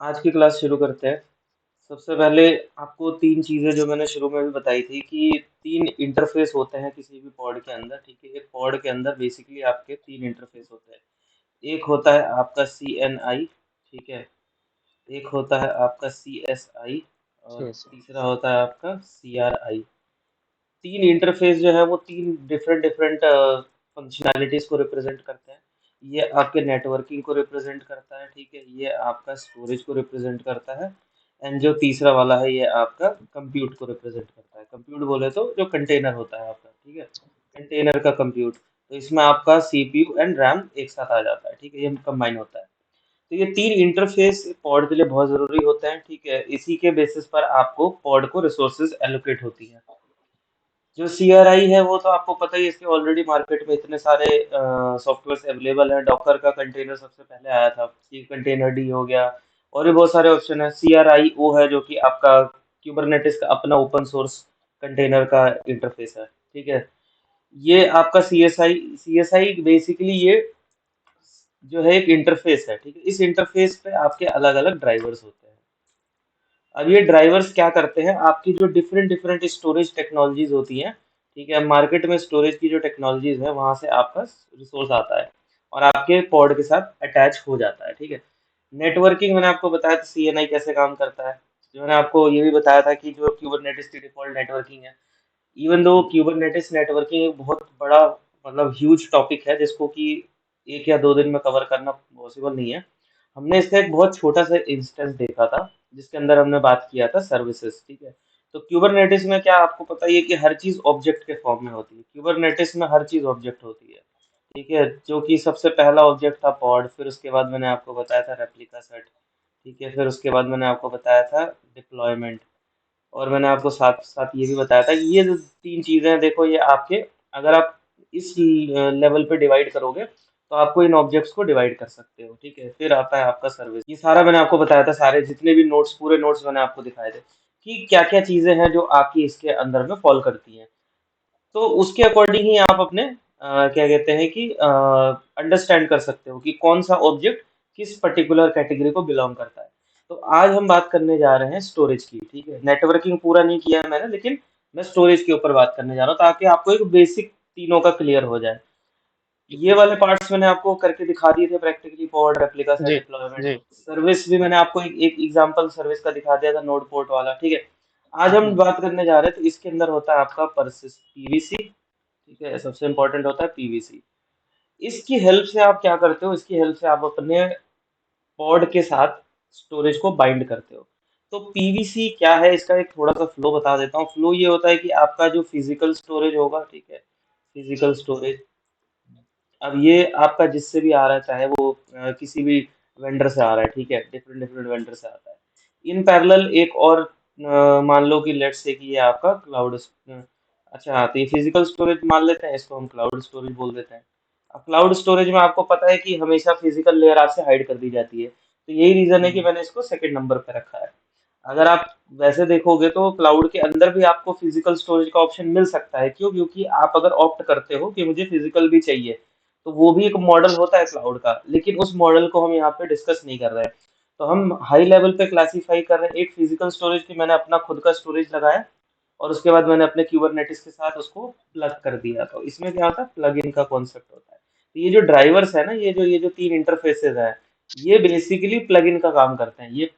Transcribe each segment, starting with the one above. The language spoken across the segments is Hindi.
आज की क्लास शुरू करते हैं। सबसे पहले आपको तीन चीजें जो मैंने शुरू में भी बताई थी कि तीन इंटरफेस होते हैं किसी भी पॉड के अंदर। ठीक है, एक पॉड के अंदर बेसिकली आपके तीन इंटरफेस होते हैं। एक होता है आपका CNI, ठीक है, एक होता है आपका CSI और Yes, तीसरा होता है आपका CRI। तीन इंटरफेस जो है वो तीन डिफरेंट डिफरेंट फंक्शनैलिटीज को रिप्रेजेंट करते हैं। ये आपके नेटवर्किंग को रिप्रेजेंट करता है, ठीक है, ये आपका स्टोरेज को रिप्रेजेंट करता है, एंड जो तीसरा वाला है ये आपका कंप्यूट को रिप्रेजेंट करता है। कंप्यूट बोले तो जो कंटेनर होता है आपका, ठीक है, कंटेनर का कंप्यूट। तो इसमें आपका CPU एंड रैम एक साथ आ जाता है, ठीक है, ये कंबाइन होता है। तो ये तीन इंटरफेस पॉड के लिए बहुत जरूरी होते हैं, ठीक है। इसी के बेसिस पर आपको पॉड को रिसोर्सेज एलोकेट होती है। जो CRI है वो तो आपको पता ही है, इसके ऑलरेडी मार्केट में इतने सारे सॉफ्टवेयर अवेलेबल हैं। डॉकर का कंटेनर सबसे पहले आया था, सी कंटेनर डी हो गया, और भी बहुत सारे ऑप्शन है। CRI-O है जो कि आपका क्यूबरनेटिस का अपना ओपन सोर्स कंटेनर का इंटरफेस है, ठीक है। ये आपका CSI बेसिकली ये जो है एक इंटरफेस है, ठीक है। इस इंटरफेस पे आपके अलग अलग ड्राइवर्स होते हैं। अब ये ड्राइवर्स क्या करते हैं, आपकी जो डिफरेंट डिफरेंट स्टोरेज टेक्नोलॉजीज होती हैं, ठीक है, मार्केट में स्टोरेज की जो टेक्नोलॉजीज है वहां से आपका रिसोर्स आता है और आपके पॉड के साथ अटैच हो जाता है, ठीक है। नेटवर्किंग मैंने आपको बताया था, CNI कैसे काम करता है। जो मैंने आपको ये भी बताया था कि जो क्यूबरनेटिस की डिफॉल्ट नेटवर्किंग है, इवन दो क्यूबरनेटिस नेटवर्किंग एक बहुत बड़ा मतलब ह्यूज टॉपिक है जिसको कि एक या दो दिन में कवर करना पॉसिबल नहीं है। हमने इसका एक बहुत छोटा सा इंस्टेंस देखा था जिसके अंदर हमने बात किया था सर्विसेज, ठीक है। तो क्यूबरनेटिस में क्या आपको पता ही है कि हर चीज ऑब्जेक्ट के फॉर्म में होती है। क्यूबरनेटिस में हर चीज ऑब्जेक्ट होती है, ठीक है। जो कि सबसे पहला ऑब्जेक्ट था पॉड, फिर उसके बाद मैंने आपको बताया था रेप्लिका सेट, ठीक है, फिर उसके बाद मैंने आपको बताया था डिप्लॉयमेंट, और मैंने आपको साथ साथ ये भी बताया था कि ये जो तीन चीजें हैं, देखो ये आपके, अगर आप इस लेवल पे डिवाइड करोगे तो आपको इन ऑब्जेक्ट्स को डिवाइड कर सकते हो, ठीक है। फिर आता है आपका सर्विस, ये सारा मैंने आपको बताया था, सारे जितने भी नोट्स, पूरे नोट्स मैंने आपको दिखाए थे कि क्या क्या चीजें हैं जो आपकी इसके अंदर में फॉल करती हैं। तो उसके अकॉर्डिंग ही आप अपने क्या कहते हैं कि अंडरस्टैंड कर सकते हो कि कौन सा ऑब्जेक्ट किस पर्टिकुलर कैटेगरी को बिलोंग करता है। तो आज हम बात करने जा रहे हैं स्टोरेज की, ठीक है। नेटवर्किंग पूरा नहीं किया है मैंने, लेकिन मैं स्टोरेज के ऊपर बात करने जा रहा हूँ ताकि आपको एक बेसिक तीनों का क्लियर हो जाए। ये वाले पार्ट्स मैंने आपको करके दिखा दिए थे प्रैक्टिकली, पॉड, रेप्लिका सेट, जी, डिप्लॉयमेंट। जी, सर्विस भी मैंने आपको एक एग्जांपल सर्विस का दिखा दिया था, नोड पोर्ट वाला, ठीक है। आज हम हम्म, बात करने जा रहे हैं, तो इसके अंदर होता है आपका परसिस PVC, ठीक है, सबसे इंपॉर्टेंट होता है PVC। इसकी हेल्प से आप क्या करते हो, इसकी हेल्प से आप अपने पॉड के साथ स्टोरेज को बाइंड करते हो। तो PVC क्या है, इसका एक थोड़ा सा फ्लो बता देता हूँ। फ्लो ये होता है कि आपका जो फिजिकल स्टोरेज होगा, ठीक है, फिजिकल स्टोरेज, अब ये आपका जिससे भी आ रहा है, चाहे वो किसी भी वेंडर से आ रहा है, ठीक है, डिफरेंट डिफरेंट वेंडर से आता है। इन पैरेलल एक और मान लो कि लेट्स से कि ये आपका क्लाउड, अच्छा हाँ, तो ये फिजिकल स्टोरेज मान लेते हैं, इसको हम क्लाउड स्टोरेज बोल देते हैं। अब क्लाउड स्टोरेज में आपको पता है कि हमेशा फिजिकल लेयर आपसे हाइड कर दी जाती है, तो यही रीजन है कि हम्म, मैंने इसको सेकंड नंबर पे रखा है। अगर आप वैसे देखोगे तो क्लाउड के अंदर भी आपको फिजिकल स्टोरेज का ऑप्शन मिल सकता है। क्यों? क्योंकि आप अगर ऑप्ट करते हो कि मुझे फिजिकल भी चाहिए, तो वो भी एक मॉडल होता है क्लाउड का, लेकिन उस मॉडल को हम यहाँ पे डिस्कस नहीं कर रहे हैं। तो हम हाई लेवल पे क्लासीफाई कर रहे हैं एक फिजिकल स्टोरेज की, मैंने अपना खुद का स्टोरेज लगाया और उसके बाद मैंने अपने क्यूबरनेटिस के साथ उसको प्लग कर दिया। तो इसमें क्या होता है, प्लग इन का कॉन्सेप्ट होता है। तो ये जो ड्राइवर्स है ना, ये जो तीन इंटरफेसेस है, ये बेसिकली प्लग इन का काम करते हैं। ये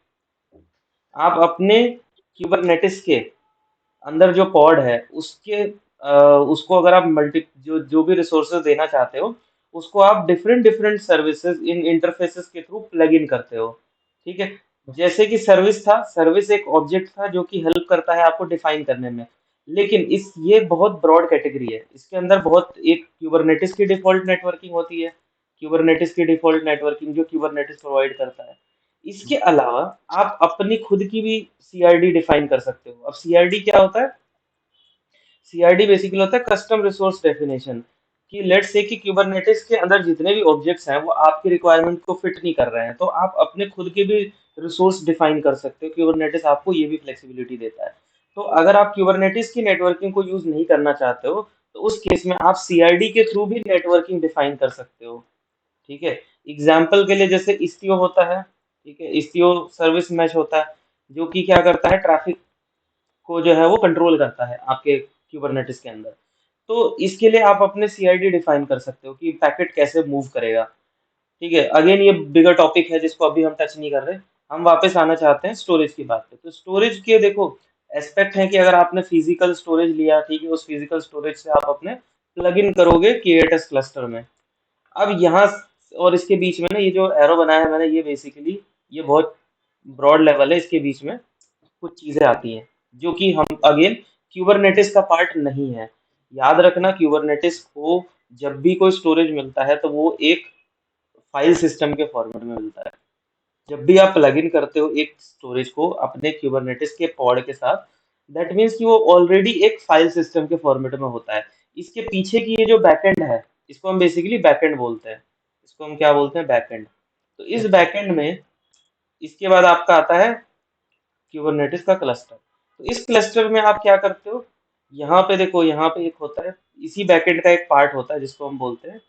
आप अपने क्यूबरनेटिस के अंदर जो पॉड है उसके उसको अगर आप मल्टी जो जो भी रिसोर्सेज देना चाहते हो, उसको आप different different services in interfaces के थ्रू प्लग इन करते हो, ठीक है। जैसे कि सर्विस था, सर्विस एक ऑब्जेक्ट था जो कि हेल्प करता है आपको डिफाइन करने में। लेकिन इस ये बहुत ब्रॉड कैटेगरी है, इसके अंदर बहुत, एक क्यूबरनेटिस की डिफॉल्ट नेटवर्किंग होती है, क्यूबरनेटिस की डिफॉल्ट नेटवर्किंग जो क्यूबरनेटिस प्रोवाइड करता है। इसके अलावा आप अपनी खुद की भी CRD डिफाइन कर सकते हो। अब CRD क्या होता है? CRD बेसिकली होता है कस्टम रिसोर्स डेफिनेशन, कि लेट्स से कि कुबरनेटिस के अंदर जितने भी ऑब्जेक्ट्स हैं वो आपकी रिक्वायरमेंट को फिट नहीं कर रहे हैं, तो आप अपने खुद के भी रिसोर्स डिफाइन कर सकते हो। कुबरनेटिस आपको ये भी फ्लेक्सिबिलिटी देता है। तो अगर आप कुबरनेटिस की नेटवर्किंग को यूज नहीं करना चाहते हो, तो उस केस में आप CRD के थ्रू भी नेटवर्किंग डिफाइन कर सकते हो, ठीक है। एग्जाम्पल के लिए जैसे Istio होता है, ठीक है, istio सर्विस मैश होता है, जो कि क्या करता है, ट्रैफिक को जो है वो कंट्रोल करता है आपके क्यूबरनेटिस के अंदर। तो इसके लिए आप अपने सीआईडी डिफाइन कर सकते हो कि पैकेट कैसे मूव करेगा। ठीक है, अगेन ये बिगर टॉपिक है जिसको अभी हम टच नहीं कर रहे। हम वापस आना चाहते हैं स्टोरेज की बात पे। तो स्टोरेज के देखो एस्पेक्ट है कि अगर आपने फिजिकल स्टोरेज लिया, ठीक है, उस फिजिकल स्टोरेज से आप अपने प्लग इन करोगे KATS क्लस्टर में। अब यहाँ और इसके बीच में ना ये जो एरो बनाया है मैंने, ये बेसिकली ये बहुत ब्रॉड लेवल है, इसके बीच में कुछ चीजें आती हैं जो कि हम अगेन क्यूबरनेटिस का पार्ट नहीं है। याद रखना, क्यूबरनेटिस को जब भी कोई स्टोरेज मिलता है तो वो एक फाइल सिस्टम के फॉर्मेट में मिलता है। जब भी आप प्लग इन करते हो एक स्टोरेज को अपने क्यूबरनेटिस के पॉड के साथ, दैट मीन्स कि वो ऑलरेडी एक फाइल सिस्टम के फॉर्मेट में होता है। इसके पीछे की ये जो बैकएंड है, इसको हम बेसिकली बैकएंड बोलते हैं। इसको हम क्या बोलते हैं, बैकएंड। तो इस अच्छा। बैकएंड में इसके बाद आपका आता है क्यूबरनेटिस का क्लस्टर। तो इस क्लस्टर में आप क्या करते हो, यहाँ पे देखो, यहाँ पे एक होता है, इसी बैकएंड का एक पार्ट होता है जिसको हम बोलते हैं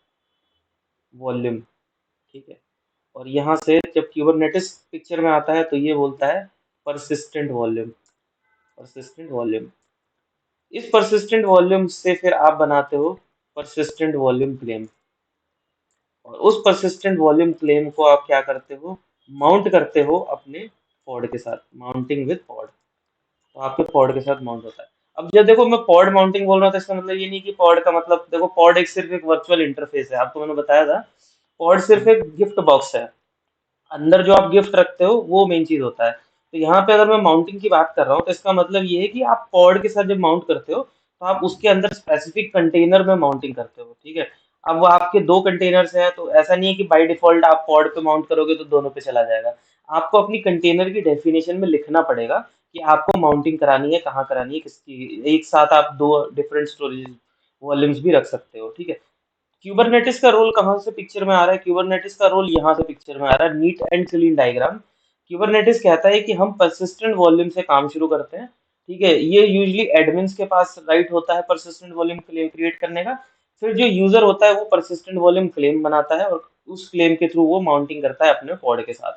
वॉल्यूम। ठीक है, और यहाँ से जब क्यूबरनेटिस पिक्चर में आता है तो ये बोलता है परसिस्टेंट वॉल्यूम। परसिस्टेंट वॉल्यूम, इस परसिस्टेंट वॉल्यूम से फिर आप बनाते हो परसिस्टेंट वॉल्यूम क्लेम। और उस परसिस्टेंट वॉल्यूम क्लेम को आप क्या करते हो, माउंट करते हो अपने पॉड के साथ, माउंटिंग विद पॉड। तो आपके पॉड के साथ माउंट होता है। अब जब देखो मैं पॉड माउंटिंग बोल रहा था, इसका मतलब ये नहीं कि पॉड का मतलब, देखो पॉड एक सिर्फ एक वर्चुअल इंटरफेस है, आपको मैंने बताया था। पॉड सिर्फ हम्म। एक गिफ्ट बॉक्स है, अंदर जो आप गिफ्ट रखते हो वो मेन चीज होता है। तो यहाँ पे अगर मैं माउंटिंग की बात कर रहा हूँ तो इसका मतलब ये है कि आप पॉड के साथ जब माउंट करते हो तो आप उसके अंदर स्पेसिफिक कंटेनर में माउंटिंग करते हो। ठीक है, अब वो आपके दो कंटेनर्स हैं तो ऐसा नहीं है कि बाय डिफॉल्ट आप पॉड पे माउंट करोगे तो दोनों पे चला जाएगा। आपको अपनी कंटेनर की डेफिनेशन में लिखना पड़ेगा कि आपको माउंटिंग करानी है, कहाँ करानी है, किसकी। एक साथ आप दो डिफरेंट स्टोरेज वॉल्यूम्स भी रख सकते हो। ठीक है, क्यूबरनेटिस का रोल कहाँ से पिक्चर में आ रहा है, क्यूबरनेटिस का रोल यहाँ से पिक्चर में आ रहा है, neat and clean diagram. Kubernetes कहता है कि हम परसिस्टेंट वॉल्यूम से काम शुरू करते हैं। ठीक है, ये यूजली एडमिन्स के पास राइट होता है परसिस्टेंट वॉल्यूम क्लेम क्रिएट करने का। फिर जो यूजर होता है वो परसिस्टेंट वॉल्यूम क्लेम बनाता है और उस क्लेम के थ्रू वो माउंटिंग करता है अपने पॉड के साथ।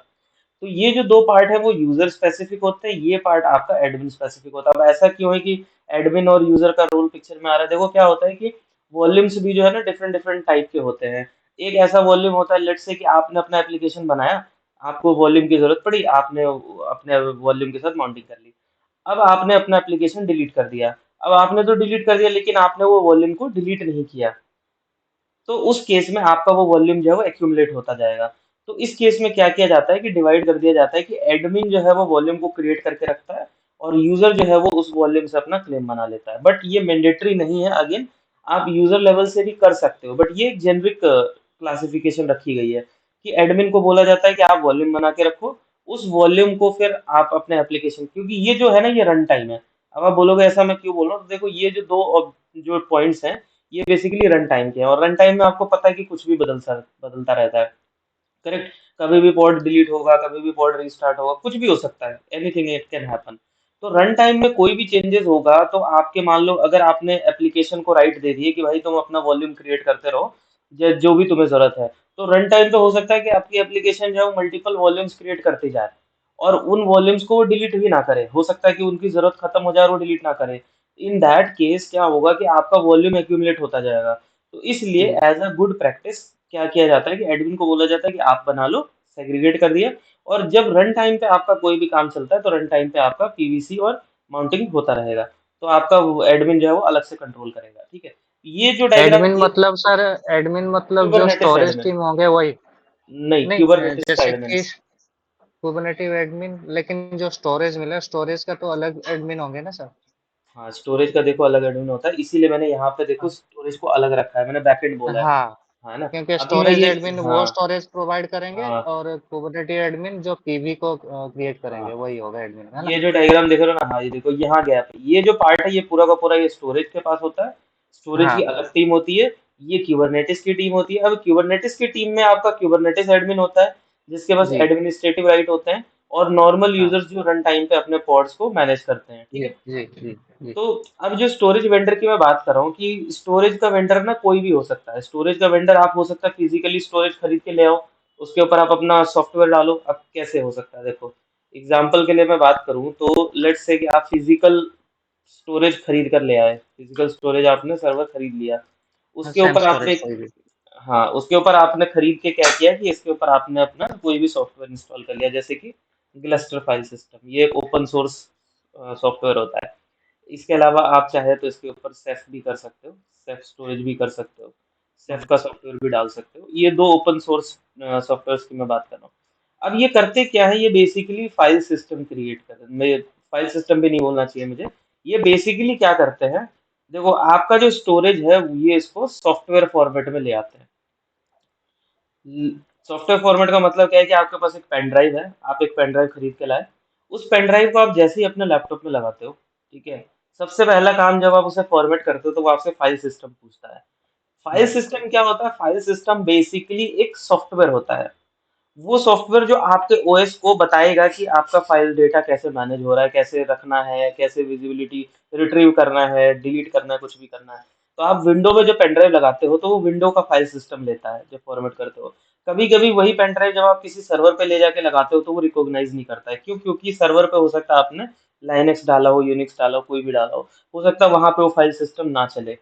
तो ये जो दो पार्ट है वो यूजर स्पेसिफिक होते हैं, ये पार्ट आपका एडमिन स्पेसिफिक होता है। अब ऐसा क्यों है कि एडमिन और यूजर का रोल पिक्चर में आ रहा है, देखो क्या होता है कि वॉल्यूम्स भी जो है ना डिफरेंट डिफरेंट टाइप के होते हैं। एक ऐसा वॉल्यूम होता है, लेट्स से कि आपने अपना एप्लीकेशन बनाया, आपको वॉल्यूम की जरूरत पड़ी, आपने अपने वॉल्यूम के साथ माउंटिंग कर ली। अब आपने अपना एप्लीकेशन डिलीट कर दिया। अब आपने तो डिलीट कर दिया लेकिन आपने वो वॉल्यूम को डिलीट नहीं किया। तो उस केस में आपका वो वॉल्यूम जो है वो एक्यूमुलेट होता जाएगा। तो इस केस में क्या किया जाता है कि डिवाइड कर दिया जाता है कि एडमिन जो है वो वॉल्यूम को क्रिएट करके रखता है और यूजर जो है वो उस वॉल्यूम से अपना क्लेम बना लेता है। बट ये मैंडेटरी नहीं है, अगेन आप यूजर लेवल से भी कर सकते हो, बट ये एक जेनरिक क्लासिफिकेशन रखी गई है कि एडमिन को बोला जाता है कि आप वॉल्यूम बना के रखो, उस वॉल्यूम को फिर आप अपने एप्लीकेशन, क्योंकि ये जो है ना ये रन टाइम है। अब आप बोलोगे ऐसा मैं क्यों बोल रहा हूँ, तो देखो ये जो दो जो पॉइंट्स हैं ये बेसिकली रन टाइम के हैं, और रन टाइम में आपको पता है कि कुछ भी बदलता रहता है। करेक्ट, कभी भी पॉड डिलीट होगा, कभी भी पॉड रीस्टार्ट होगा, कुछ भी हो सकता है, एनीथिंग इट कैन हैपन। तो रन टाइम में कोई भी चेंजेस होगा तो आपके, मान लो अगर आपने एप्लीकेशन को राइट दे दिए कि भाई तुम अपना वॉल्यूम क्रिएट करते रहो जो भी तुम्हें जरूरत है, तो रन टाइम पे हो सकता है कि आपकी एप्लीकेशन जो है मल्टीपल वॉल्यूम्स क्रिएट करती जाए और उन वॉल्यूम्स को वो डिलीट भी ना करे। हो सकता है कि उनकी जरूरत खत्म हो जाए और वो डिलीट ना करे। इन दैट केस क्या होगा कि आपका वॉल्यूम एक्यूमुलेट होता जाएगा। तो इसलिए जी। एज अ गुड प्रैक्टिस क्या किया जाता है कि एडमिन को बोला जाता है कि आप बना लो, सेग्रीगेट कर दिया, और जब रन टाइम पे आपका कोई भी काम चलता है तो रन टाइम पे आपका पीवीसी और माउंटिंग होता रहेगा। तो आपका एडमिन जो है वो अलग से कंट्रोल करेगा। ठीक है, ये जो डायग्राम एडमिन ये मतलब सर, एडमिन मतलब जो क्यूबरनेटिस स्टोरेज एडमिन, टीम होंगे वही? नहीं नहीं, क्यूबरनेटिस का जैसे एडमिन। कि कुबरनेटिव एडमिन, लेकिन जो स्टोरेज मिला, स्टोरेज का तो अलग एडमिन होंगे ना सर? हाँ, स्टोरेज का देखो अलग एडमिन होता है, इसीलिए मैंने यहाँ पे देखो हाँ। स्टोरेज को अलग रखा है, मैंने बैकएंड बोला हाँ, है ना। क्योंकि अभी मैं स्टोरेज ये, एडमिन वो हाँ स्टोरेज प्रोवाइड करेंगे हाँ और कुबरनेटिव एडमिन जो पीवी को क्रिएट हाँ, करेंगे वही होगा एडमिन, है ये ना? जो डायग्राम देख रहे हो ना, हाँ ये देखो यहाँ गैप है, ये जो पार्ट है ये पूरा का पूरा ये स्टोरेज के पास होता है। स्टोरेज की हाँ। अलग टीम होती है, ये क्यूबरनेटिस की टीम होती है। अब क्यूबरनेटिस की टीम में आपका क्यूबरनेटिस एडमिन होता है जिसके पास जी। एडमिनिस्ट्रेटिव राइट होते हैं, और नॉर्मल हाँ। यूजर्स जो रन टाइम पे अपने पॉड्स को मैनेज करते हैं। ठीक जी है, जी जी जी। तो अब जो स्टोरेज वेंडर की मैं बात कर रहा हूँ कि स्टोरेज का वेंडर ना कोई भी हो सकता है। स्टोरेज का वेंडर आप हो सकता है फिजिकली स्टोरेज खरीद के ले आओ, उसके ऊपर आप अपना सॉफ्टवेयर डालो। अब कैसे हो सकता है, देखो एग्जाम्पल के लिए मैं बात करूं तो लेट्स से कि आप फिजिकल स्टोरेज खरीद कर ले आए, फिजिकल स्टोरेज आपने सर्वर खरीद लिया, उसके सेम ऊपर आपने, स्टोरेज कोई भी। हाँ उसके ऊपर आपने खरीद के क्या किया कि इसके ऊपर आपने अपना कोई भी सॉफ्टवेयर इंस्टॉल कर लिया, जैसे कि ग्लस्टर फाइल सिस्टम, ये एक ओपन सोर्स सॉफ्टवेयर होता है। इसके अलावा आप चाहे तो इसके ऊपर सेफ भी कर सकते हो, सेफ स्टोरेज भी कर सकते हो, सेफ का सॉफ्टवेयर भी डाल सकते हो। ये दो ओपन सोर्स सॉफ्टवेयर की मैं बात कर रहा हूँ। अब ये करते क्या है, ये बेसिकली फाइल सिस्टम क्रिएट कर, मैं फाइल सिस्टम भी नहीं बोलना चाहिए मुझे, ये बेसिकली क्या करते हैं, देखो आपका जो स्टोरेज है ये इसको सॉफ्टवेयर फॉर्मेट में ले आते हैं। सॉफ्टवेयर फॉर्मेट का मतलब क्या है कि आपके पास एक पेन ड्राइव है, आप एक पेन ड्राइव खरीद के लाए, उस पेन ड्राइव को आप जैसे ही अपने लैपटॉप में लगाते हो, ठीक है, सबसे पहला काम जब आप उसे फॉर्मेट करते हो तो वो आपसे फाइल सिस्टम पूछता है। फाइल सिस्टम क्या होता है, फाइल सिस्टम बेसिकली एक सॉफ्टवेयर होता है। वो सॉफ्टवेयर जो आपके ओएस को बताएगा कि आपका फाइल डेटा कैसे मैनेज हो रहा है, कैसे रखना है, कैसे विजिबिलिटी रिट्रीव करना है, डिलीट करना है, कुछ भी करना है। तो आप विंडो में जो पेन ड्राइव लगाते हो तो वो विंडो का फाइल सिस्टम लेता है जब फॉर्मेट करते हो। कभी कभी वही पेन ड्राइव जब आप किसी सर्वर पे ले जाके लगाते हो तो वो रिकॉग्नाइज नहीं करता है, क्यों, क्योंकि सर्वर पे हो सकता है आपने लाइनेक्स डाला हो, यूनिक्स डाला हो, कोई भी डाला हो सकता है वहां पे वो फाइल सिस्टम ना चले।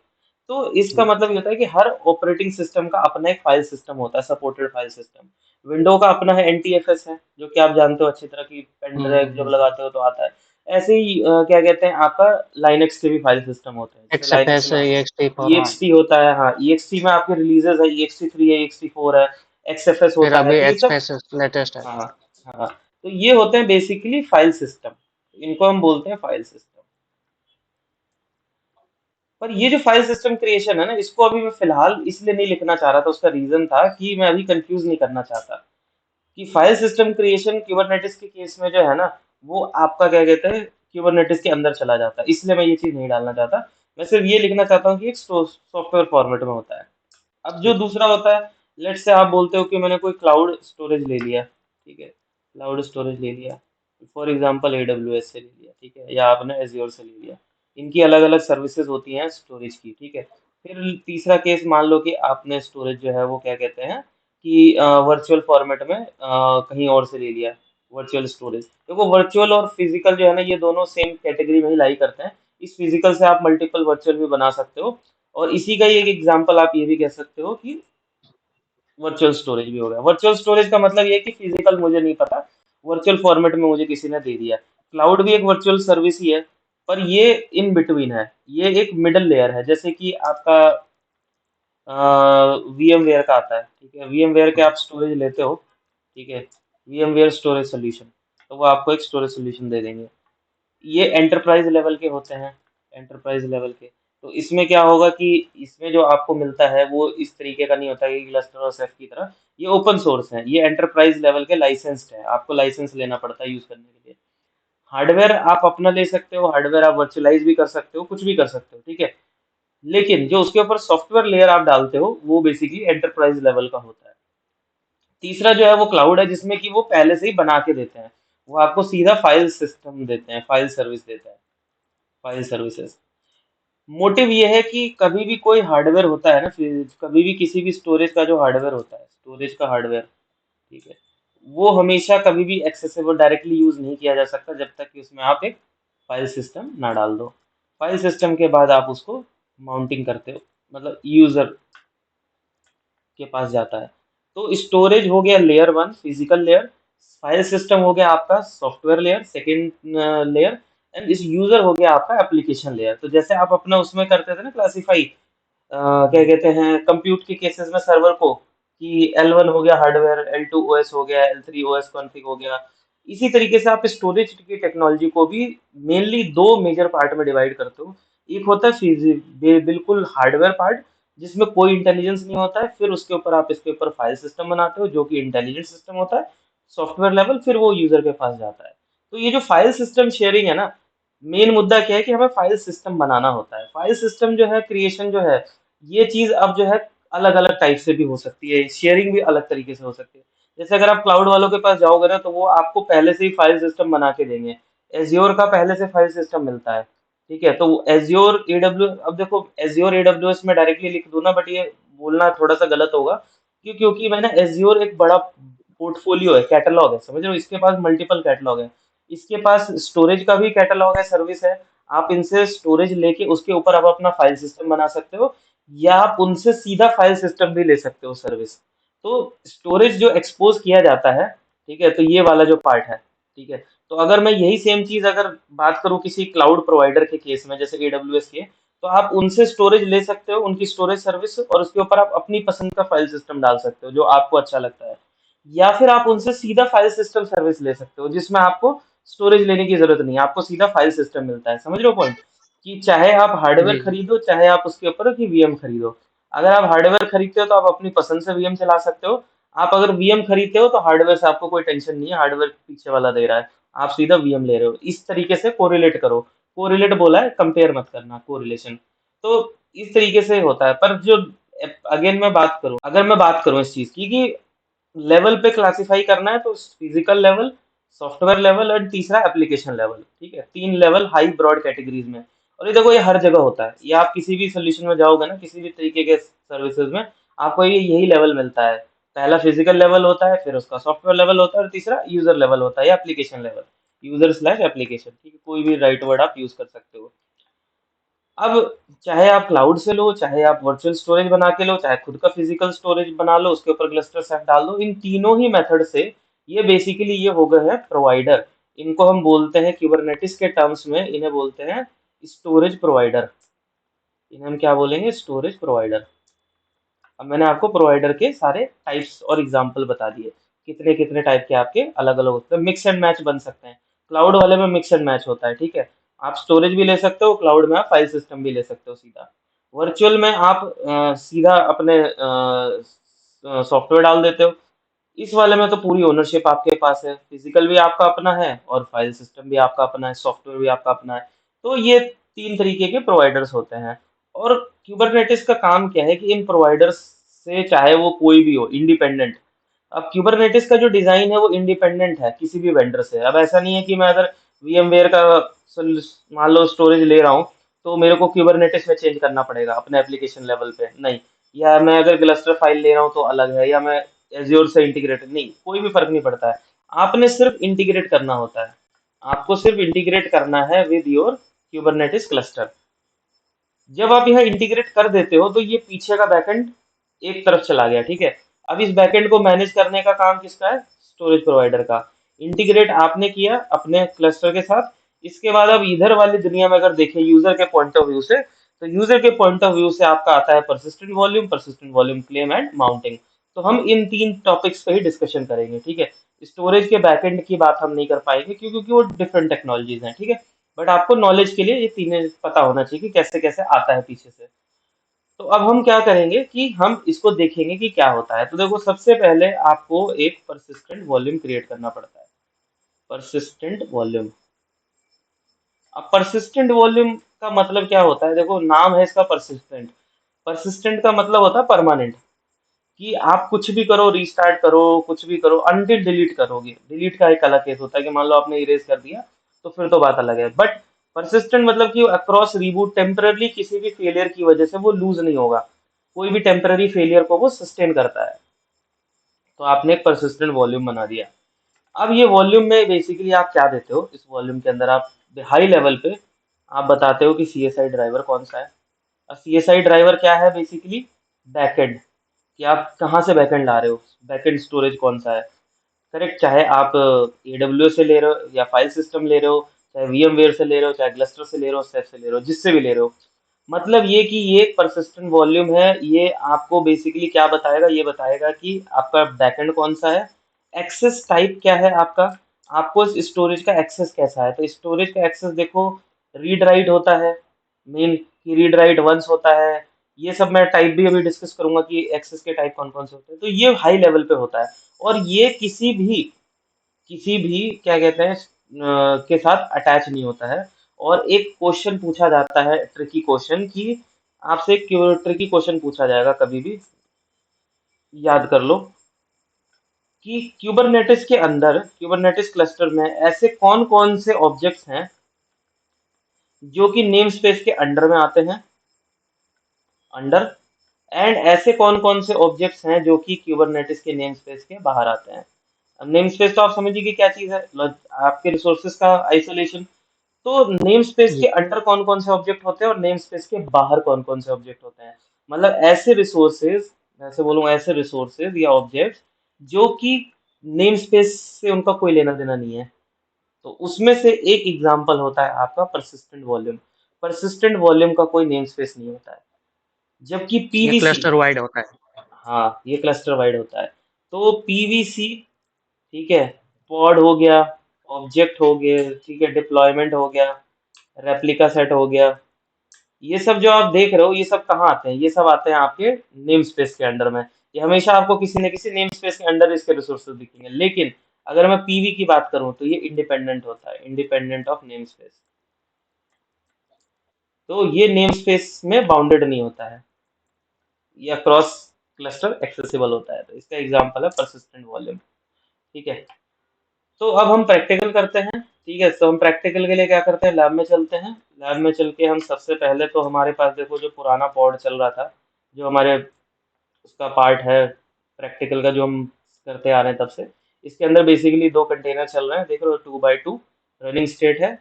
तो इसका मतलब ये होता है कि हर ऑपरेटिंग सिस्टम का अपना एक फाइल सिस्टम होता है, सपोर्टेड फाइल सिस्टम। विंडो का अपना है एनटीएफएस है, जो कि आप जानते हो अच्छी तरह की, पेन ड्राइव जब हम्म। लगाते हो तो आता है। ऐसे ही क्या कहते हैं, आपका लाइनेक्स के भी फाइल सिस्टम होते हैं, जैसे लाइनेक्स XFS में EXT4, हाँ। ईएक्सटी होता है, हाँ ईएक्सटी में आपके रिलीजेस है, ईएक्सटी 3 है, ईएक्सटी 4 है, एक्सएफएस फिर होता है, अभी तो ये सब, XFS लेटेस्ट है। हाँ हाँ, तो ये होते हैं बेसिकली फाइल सिस्टम, इनको हम बोलते हैं फाइल सिस्टम। पर ये जो फाइल सिस्टम क्रिएशन है ना, इसको अभी मैं फिलहाल इसलिए नहीं लिखना चाह रहा था, उसका रीजन था कि मैं अभी कंफ्यूज नहीं करना चाहता कि फाइल सिस्टम क्रिएशन क्यूबरनेटिस के केस में जो है ना, वो आपका क्या कहते हैं क्यूबरनेटिस के अंदर चला जाता है, इसलिए मैं ये चीज नहीं डालना चाहता। मैं सिर्फ ये लिखना चाहता हूँ कि एक सॉफ्टवेयर फॉर्मेट में होता है। अब जो ठीक। दूसरा होता है, लेट से आप बोलते हो कि मैंने कोई क्लाउड स्टोरेज ले लिया, ठीक है, क्लाउड स्टोरेज ले लिया, फॉर एग्जांपल एडब्ल्यूएस से ले लिया, ठीक है, या आपने एज्योर से ले लिया, इनकी अलग अलग सर्विसेज होती हैं स्टोरेज की, ठीक है। फिर तीसरा केस मान लो कि आपने स्टोरेज जो है वो क्या कहते हैं कि वर्चुअल फॉर्मेट में कहीं और से ले लिया, वर्चुअल स्टोरेज। देखो वर्चुअल और फिजिकल जो है ना, ये दोनों सेम कैटेगरी में ही लाई करते हैं। इस फिजिकल से आप मल्टीपल वर्चुअल भी बना सकते हो, और इसी का ही एक एग्जांपल आप ये भी कह सकते हो कि वर्चुअल स्टोरेज भी हो गया। वर्चुअल स्टोरेज का मतलब ये है कि फिजिकल मुझे नहीं पता, वर्चुअल फॉर्मेट में मुझे किसी ने दे दिया। क्लाउड भी एक वर्चुअल सर्विस ही है, पर ये इन बिटवीन है, ये एक मिडल लेयर है, जैसे कि आपका VMware का आता है, ठीक है, VMware के आप स्टोरेज लेते हो, ठीक है, VMware स्टोरेज सोल्यूशन, तो वो आपको एक स्टोरेज सोल्यूशन दे देंगे। ये एंटरप्राइज लेवल के होते हैं, एंटरप्राइज लेवल के। तो इसमें क्या होगा कि इसमें जो आपको मिलता है वो इस तरीके का नहीं होता कि क्लस्टर और सेफ की तरह, ये ओपन सोर्स है, ये एंटरप्राइज लेवल के लाइसेंस्ड है, आपको लाइसेंस लेना पड़ता है यूज करने के लिए। हार्डवेयर आप अपना ले सकते हो, हार्डवेयर आप वर्चुअलाइज भी कर सकते हो, कुछ भी कर सकते हो, ठीक है, लेकिन जो उसके ऊपर सॉफ्टवेयर लेयर आप डालते हो वो बेसिकली एंटरप्राइज लेवल का होता है। तीसरा जो है वो क्लाउड है, जिसमें कि वो पहले से ही बना के देते हैं, वो आपको सीधा फाइल सिस्टम देते हैं, फाइल सर्विस देते हैं, फाइल सर्विसेज। मोटिव ये है कि कभी भी कोई हार्डवेयर होता है ना, फिर कभी भी किसी भी स्टोरेज का जो हार्डवेयर होता है, स्टोरेज का हार्डवेयर, ठीक है, वो हमेशा कभी भी एक्सेसिबल डायरेक्टली यूज नहीं किया जा सकता जब तक कि उसमें आप एक फाइल सिस्टम ना डाल दो। फाइल सिस्टम के बाद आप उसको माउंटिंग करते हो, मतलब यूजर के पास जाता है। तो स्टोरेज हो गया layer one, physical layer. File system हो गया आपका software layer, second layer. And इस यूजर हो गया आपका एप्लीकेशन लेयर। तो जैसे आप अपना उसमें करते थे ना क्लासीफाई, क्या कहते हैं कंप्यूट के केसेस में सर्वर को, कि L1 हो गया हार्डवेयर, L2 OS हो गया, L3 OS कॉन्फ़िग हो गया। इसी तरीके से आप स्टोरेज की टेक्नोलॉजी को भी मेनली दो मेजर पार्ट में डिवाइड करते हो। एक होता है बिल्कुल हार्डवेयर पार्ट, जिसमें कोई इंटेलिजेंस नहीं होता है, फिर उसके ऊपर आप इसके ऊपर फाइल सिस्टम बनाते हो जो कि इंटेलिजेंट सिस्टम होता है, सॉफ्टवेयर लेवल, फिर वो यूजर के पास जाता है। तो ये जो फाइल सिस्टम शेयरिंग है ना, मेन मुद्दा क्या है कि हमें फाइल सिस्टम बनाना होता है। फाइल सिस्टम जो है क्रिएशन जो है, ये चीज अब जो है अलग अलग टाइप से भी हो सकती है, शेयरिंग भी अलग तरीके से हो सकती है। जैसे अगर आप क्लाउड वालों के पास जाओगे ना, तो वो आपको पहले से ही फाइल सिस्टम बना के देंगे। एज्योर का पहले से फाइल सिस्टम मिलता है, ठीक है, तो एज्योर एडब्ल्यू, अब देखो एज्योर एडब्ल्यूएस में डायरेक्टली लिख दूं ना, बट ये बोलना थोड़ा सा गलत होगा क्योंकि मैंने एज्योर एक बड़ा पोर्टफोलियो है, कैटलॉग है, समझ रहे हो, इसके पास मल्टीपल कैटलॉग है, इसके पास स्टोरेज का भी कैटलॉग है, सर्विस है। आप इनसे स्टोरेज लेके उसके ऊपर आप अपना फाइल सिस्टम बना सकते हो, या आप उनसे सीधा फाइल सिस्टम भी ले सकते हो सर्विस। तो स्टोरेज जो एक्सपोज किया जाता है, ठीक है, तो ये वाला जो पार्ट है, ठीक है। तो अगर मैं यही सेम चीज अगर बात करूं किसी क्लाउड प्रोवाइडर के केस में, जैसे AWS के, तो आप उनसे स्टोरेज ले सकते हो, उनकी स्टोरेज सर्विस, और उसके ऊपर आप अपनी पसंद का फाइल सिस्टम डाल सकते हो जो आपको अच्छा लगता है। या फिर आप उनसे सीधा फाइल सिस्टम सर्विस ले सकते हो, जिसमें आपको स्टोरेज लेने की जरूरत नहीं है, आपको सीधा फाइल सिस्टम मिलता है। समझ रहे हो पॉइंट? कि चाहे आप हार्डवेयर जी जी। खरीदो, चाहे आप उसके ऊपर की वीएम खरीदो। अगर आप हार्डवेयर खरीदते हो तो आप अपनी पसंद से वीएम चला सकते हो। आप अगर वीएम खरीदते हो तो हार्डवेयर से आपको कोई टेंशन नहीं है, हार्डवेयर पीछे वाला दे रहा है, आप सीधा वीएम ले रहे हो। इस तरीके से कोरिलेट करो। कोरिलेट बोला है, कंपेयर मत करना, कोरिलेशन। तो इस तरीके से होता है। पर जो अगेन मैं बात करूं, अगर मैं बात करूं इस चीज की कि लेवल पे क्लासिफाई करना है, तो फिजिकल लेवल, सॉफ्टवेयर लेवल, और तीसरा एप्लीकेशन लेवल। ठीक है, तीन लेवल हाई ब्रॉड कैटेगरीज में। और ये देखो, ये हर जगह होता है, ये आप किसी भी सोल्यूशन में जाओगे ना, किसी भी तरीके के सर्विसेज में, आपको ये यही लेवल मिलता है। पहला फिजिकल लेवल होता है, फिर उसका सॉफ्टवेयर लेवल होता है, और तीसरा यूजर लेवल होता है या application level. User slash application, ठीक है, कोई भी राइट वर्ड आप यूज कर सकते हो। अब चाहे आप क्लाउड से लो, चाहे आप वर्चुअल स्टोरेज बना के लो, चाहे खुद का फिजिकल स्टोरेज बना लो, उसके ऊपर क्लस्टर सेट डाल दो, इन तीनों ही मेथड से ये बेसिकली ये हो गए हैं प्रोवाइडर। इनको हम बोलते हैं क्यूबरनेटिस के टर्म्स में, इन्हें बोलते हैं स्टोरेज प्रोवाइडर। इन्हें हम क्या बोलेंगे? Storage provider. अब मैंने आपको प्रोवाइडर के सारे टाइप्स और एग्जाम्पल बता दिए, कितने कितने टाइप के आपके अलग अलग होते हैं, मिक्स एंड मैच बन सकते हैं। क्लाउड वाले में मिक्स एंड मैच होता है, ठीक है। आप स्टोरेज भी ले सकते हो, क्लाउड में आप फाइल सिस्टम भी ले सकते हो सीधा। वर्चुअल में आप सीधा अपने सॉफ्टवेयर डाल देते हो। इस वाले में तो पूरी ओनरशिप आपके पास है, फिजिकल भी आपका अपना है और फाइल सिस्टम भी आपका अपना है, सॉफ्टवेयर भी आपका अपना है। तो ये तीन तरीके के प्रोवाइडर्स होते हैं। और क्यूबरनेटिस का काम क्या है कि इन प्रोवाइडर्स से, चाहे वो कोई भी हो, इंडिपेंडेंट। अब क्यूबरनेटिस का जो डिजाइन है वो इंडिपेंडेंट है किसी भी वेंडर से। अब ऐसा नहीं है कि मैं अगर VMware का मान लो स्टोरेज ले रहा हूँ, तो मेरे को क्यूबरनेटिस में चेंज करना पड़ेगा अपने एप्लीकेशन लेवल पे, नहीं। या मैं अगर क्लस्टर फाइल ले रहा हूँ तो अलग है, या मैं एज्योर से इंटीग्रेटेड, नहीं, कोई भी फर्क नहीं पड़ता है। आपने सिर्फ इंटीग्रेट करना होता है, आपको सिर्फ इंटीग्रेट करना है विद योर क्यूबरनेटिस क्लस्टर। जब आप यह इंटीग्रेट कर देते हो तो ये पीछे का बैकएंड एक तरफ चला गया, ठीक है। अब इस बैकएंड को मैनेज करने का काम किसका है? स्टोरेज प्रोवाइडर का। इंटीग्रेट आपने किया अपने क्लस्टर के साथ। इसके बाद अब इधर वाली दुनिया में अगर देखें यूजर के पॉइंट ऑफ व्यू से, तो यूजर के पॉइंट ऑफ व्यू से आपका आता है persistent volume claim and mounting. तो हम इन तीन टॉपिक्स पे ही डिस्कशन करेंगे, ठीक है। स्टोरेज के बैकएंड की बात हम नहीं कर पाएंगे, क्योंकि वो डिफरेंट टेक्नोलॉजीज हैं, ठीक है। बट आपको नॉलेज के लिए ये तीनों पता होना चाहिए कि कैसे कैसे आता है पीछे से। तो अब हम क्या करेंगे कि हम इसको देखेंगे कि क्या होता है। तो देखो, सबसे पहले आपको एक परसिस्टेंट वॉल्यूम क्रिएट करना पड़ता है। Persistent volume. अब परसिस्टेंट वॉल्यूम का मतलब क्या होता है? देखो, नाम है इसका परसिस्टेंट। परसिस्टेंट का मतलब होता है परमानेंट। कि आप कुछ भी करो, रीस्टार्ट करो, कुछ भी करो, अनटिल डिलीट करोगे। डिलीट का एक अलग केस होता है कि मान लो आपने इरेज कर दिया, तो फिर तो बात अलग है। बट परसिस्टेंट मतलब कि अक्रॉस रिबूट टेम्पररी किसी भी फेलियर की वजह से वो लूज नहीं होगा। कोई भी टेम्पररी फेलियर को वो सस्टेन करता है। तो आपने एक परसिस्टेंट वॉल्यूम बना दिया। अब ये वॉल्यूम में बेसिकली आप क्या देते हो? इस वॉल्यूम के अंदर आप हाई लेवल पे आप बताते हो कि CSI ड्राइवर कौन सा है। अब CSI ड्राइवर क्या है? बेसिकली बैकएंड, कि आप कहाँ से बैकएंड ला रहे हो, बैकएंड स्टोरेज कौन सा है। करेक्ट, चाहे आप AWS से ले रहे हो या फाइल सिस्टम ले रहे हो, चाहे VMware से ले रहे हो, चाहे क्लस्टर से ले रहे हो, सेफ से ले रहे हो, जिससे भी ले रहे हो। मतलब ये कि ये एक परसिस्टेंट वॉल्यूम है। ये आपको बेसिकली क्या बताएगा? ये बताएगा कि आपका बैकएंड कौन सा है, एक्सेस टाइप क्या है आपका, आपको इस स्टोरेज का एक्सेस कैसा है। तो स्टोरेज का एक्सेस देखो, रीड राइट होता है मेन, कि रीड राइट वंस होता है। ये सब मैं टाइप भी अभी डिस्कस करूंगा कि एक्सेस के टाइप कौन कौन से होते हैं। तो ये हाई लेवल पे होता है। और ये किसी भी क्या कहते हैं के साथ अटैच नहीं होता है। और एक क्वेश्चन पूछा जाता है, ट्रिकी क्वेश्चन, कि आपसे एक ट्रिकी क्वेश्चन पूछा जाएगा कभी भी, याद कर लो, कि क्यूबरनेटिस के अंदर, क्यूबरनेटिस क्लस्टर में ऐसे कौन कौन से ऑब्जेक्ट्स हैं जो कि नेम स्पेस के अंडर में आते हैं, अंडर, एंड ऐसे कौन कौन से ऑब्जेक्ट्स हैं जो कि क्यूबरनेटिस के नेम स्पेस के बाहर आते हैं। अब नेम स्पेस तो आप समझिए कि क्या चीज है, आपके रिसोर्सेज का आइसोलेशन। तो नेम स्पेस जी। के अंडर कौन कौन से ऑब्जेक्ट होते हैं और नेम स्पेस के बाहर कौन कौन से ऑब्जेक्ट होते हैं। मतलब ऐसे रिसोर्सेज, ऐसे बोलूँ ऐसे रिसोर्सेज या ऑब्जेक्ट्स जो कि नेम स्पेस से उनका कोई लेना देना नहीं है। तो उसमें से एक एग्जांपल होता है आपका परसिस्टेंट वॉल्यूम। परसिस्टेंट वॉल्यूम का कोई नेम स्पेस नहीं होता है। जबकि ये पीवीसी, क्लस्टर वाइड होता है। हाँ ये क्लस्टर वाइड होता है। तो पीवीसी, ठीक है, पॉड हो गया, ऑब्जेक्ट हो गए, ठीक है, डिप्लॉयमेंट हो गया, रेप्लिका सेट हो गया, ये सब जो आप देख रहे हो ये सब कहाँ आते हैं, ये सब आते हैं आपके नेम स्पेस के अंडर में। ये हमेशा आपको किसी न किसी नेम स्पेस के अंडर इसके रिसोर्सेज दिखेंगे। लेकिन अगर मैं पीवी की बात करूं तो ये इंडिपेंडेंट होता है, इंडिपेंडेंट ऑफ नेम स्पेस। तो ये नेम स्पेस में बाउंडेड नहीं होता है, या क्रॉस क्लस्टर एक्सेसिबल होता है। तो इसका एग्जांपल है परसिस्टेंट वॉल्यूम। ठीक है, तो अब हम प्रैक्टिकल करते हैं। ठीक है, तो हम प्रैक्टिकल के लिए क्या करते हैं, लैब में चलते हैं। लैब में चल के हम सबसे पहले तो हमारे पास देखो जो पुराना पॉड चल रहा था, जो हमारे उसका पार्ट है प्रैक्टिकल का, जो हम करते आ रहे हैं तब से, इसके अंदर बेसिकली दो कंटेनर चल रहे हैं, देख रहे हो, 2x2 रनिंग स्टेट है।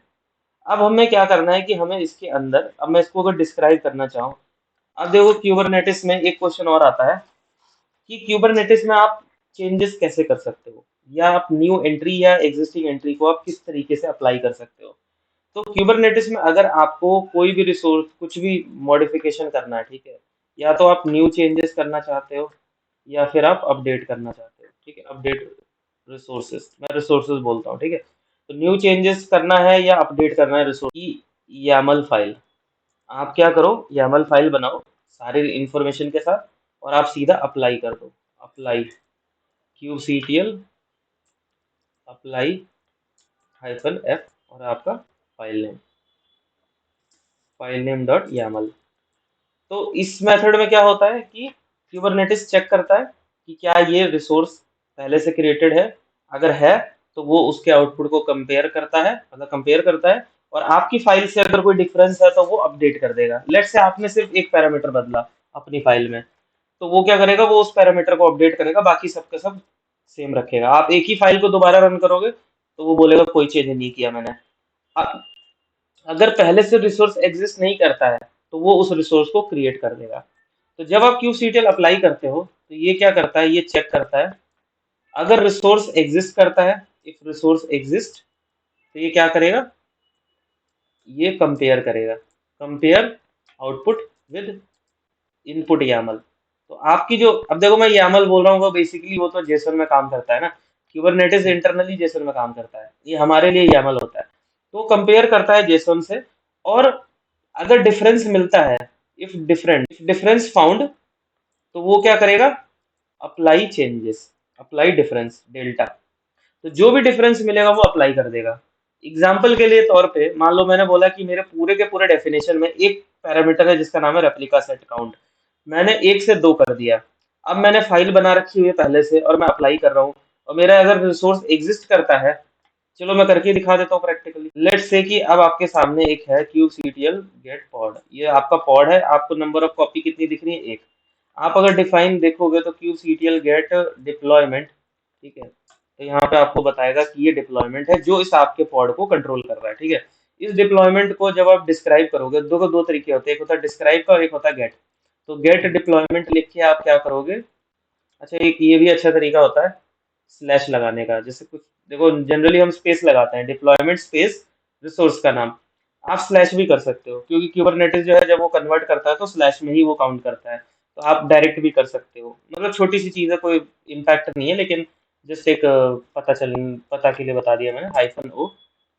अब हमें क्या करना है कि हमें इसके अंदर, अब मैं इसको अगर डिस्क्राइब करना चाहूँ, अब देखो क्यूबरनेटिस में एक क्वेश्चन और आता है कि क्यूबरनेटिस में आप चेंजेस कैसे कर सकते हो, या आप न्यू एंट्री या एग्जिस्टिंग एंट्री को आप किस तरीके से अप्लाई कर सकते हो। तो क्यूबरनेटिस में अगर आपको कोई भी रिसोर्स कुछ भी मॉडिफिकेशन करना है, ठीक है, या तो आप न्यू चेंजेस करना चाहते हो या फिर आप अपडेट करना चाहते हो। ठीक है, अपडेट रिसोर्सेज, मैं रिसोर्सेज बोलता हूँ, ठीक है। तो न्यू चेंजेस करना है या अपडेट करना है रिसोर्स की YAML फाइल, आप क्या करो, YAML फाइल बनाओ सारी इंफॉर्मेशन के साथ, और आप सीधा अप्लाई कर दो। अप्लाई kubectl अप्लाई -f और आपका फाइल नेम डॉट YAML। तो इस मेथड में क्या होता है कि क्यूबरनेटिस चेक करता है कि क्या ये रिसोर्स पहले से क्रिएटेड है। अगर है तो वो उसके आउटपुट को कंपेयर करता है, मतलब कंपेयर करता है, और आपकी फाइल से अगर कोई डिफरेंस है तो वो अपडेट कर देगा। लेट्स से आपने सिर्फ एक पैरामीटर बदला अपनी फाइल में, तो वो क्या करेगा, वो उस पैरामीटर को अपडेट करेगा, बाकी सबका सब सेम रखेगा। आप एक ही फाइल को दोबारा रन करोगे तो वो बोलेगा कोई चेंज नहीं किया मैंने। अ- अगर पहले से रिसोर्स एग्जिस्ट नहीं करता है तो वो उस रिसोर्स को क्रिएट कर देगा। तो जब आप क्यूसीटीएल अप्लाई करते हो तो ये क्या करता है, ये चेक करता है अगर रिसोर्स एग्जिस्ट करता है, इफ रिसोर्स एग्जिस्ट, तो ये क्या करेगा, ये कंपेयर करेगा, compare output with input YAML। तो आपकी जो, अब देखो मैं YAML बोल रहा हूँ, वो बेसिकली वो तो जेसन में काम करता है ना, क्यूबरनेटिस इंटरनली जेसन में काम करता है, ये हमारे लिए YAML होता है। तो कंपेयर करता है जेसन से, और अगर डिफरेंस मिलता है, इफ डिफरेंस फाउंड, तो वो क्या करेगा, apply changes, apply difference delta. तो जो भी डिफरेंस मिलेगा वो अप्लाई कर देगा। एग्जाम्पल के लिए तौर पे मान लो मैंने बोला कि मेरे पूरे के पूरे डेफिनेशन में एक पैरामीटर है जिसका नाम है रेप्लिका सेट काउंट, मैंने 1 से 2 कर दिया। अब मैंने फाइल बना रखी हुई है पहले से और मैं अप्लाई कर रहा हूँ, और मेरा अगर रिसोर्स एग्जिस्ट करता है, चलो मैं करके दिखा देता हूँ प्रैक्टिकली। लेट्स से कि अब आपके सामने एक है kubectl गेट पॉड, ये आपका पॉड है, आपको नंबर ऑफ कॉपी कितनी दिख रही है, एक। आप अगर डिफाइन देखोगे तो kubectl गेट डिप्लॉयमेंट, ठीक है, तो यहाँ पे आपको बताएगा कि ये डिप्लॉयमेंट है जो इस आपके पॉड को कंट्रोल कर रहा है। ठीक है, इस डिप्लॉयमेंट को जब आप डिस्क्राइब करोगे, दो तरीके होते हैं, एक होता है डिस्क्राइब का और एक होता है गेट। तो गेट डिप्लॉयमेंट लिख के आप क्या करोगे, अच्छा एक ये भी अच्छा तरीका होता है स्लैश लगाने का, जैसे कुछ देखो जनरली हम स्पेस लगाते हैं, डिप्लॉयमेंट स्पेस रिसोर्स का नाम, आप स्लैश भी कर सकते हो, क्योंकि क्यूबरनेटिस जो है जब वो कन्वर्ट करता है तो स्लैश में ही वो काउंट करता है। तो आप डायरेक्ट भी कर सकते हो, मतलब छोटी सी चीज़ है, कोई इम्पैक्ट नहीं है, लेकिन जस्ट एक पता के लिए बता दिया मैंने, -o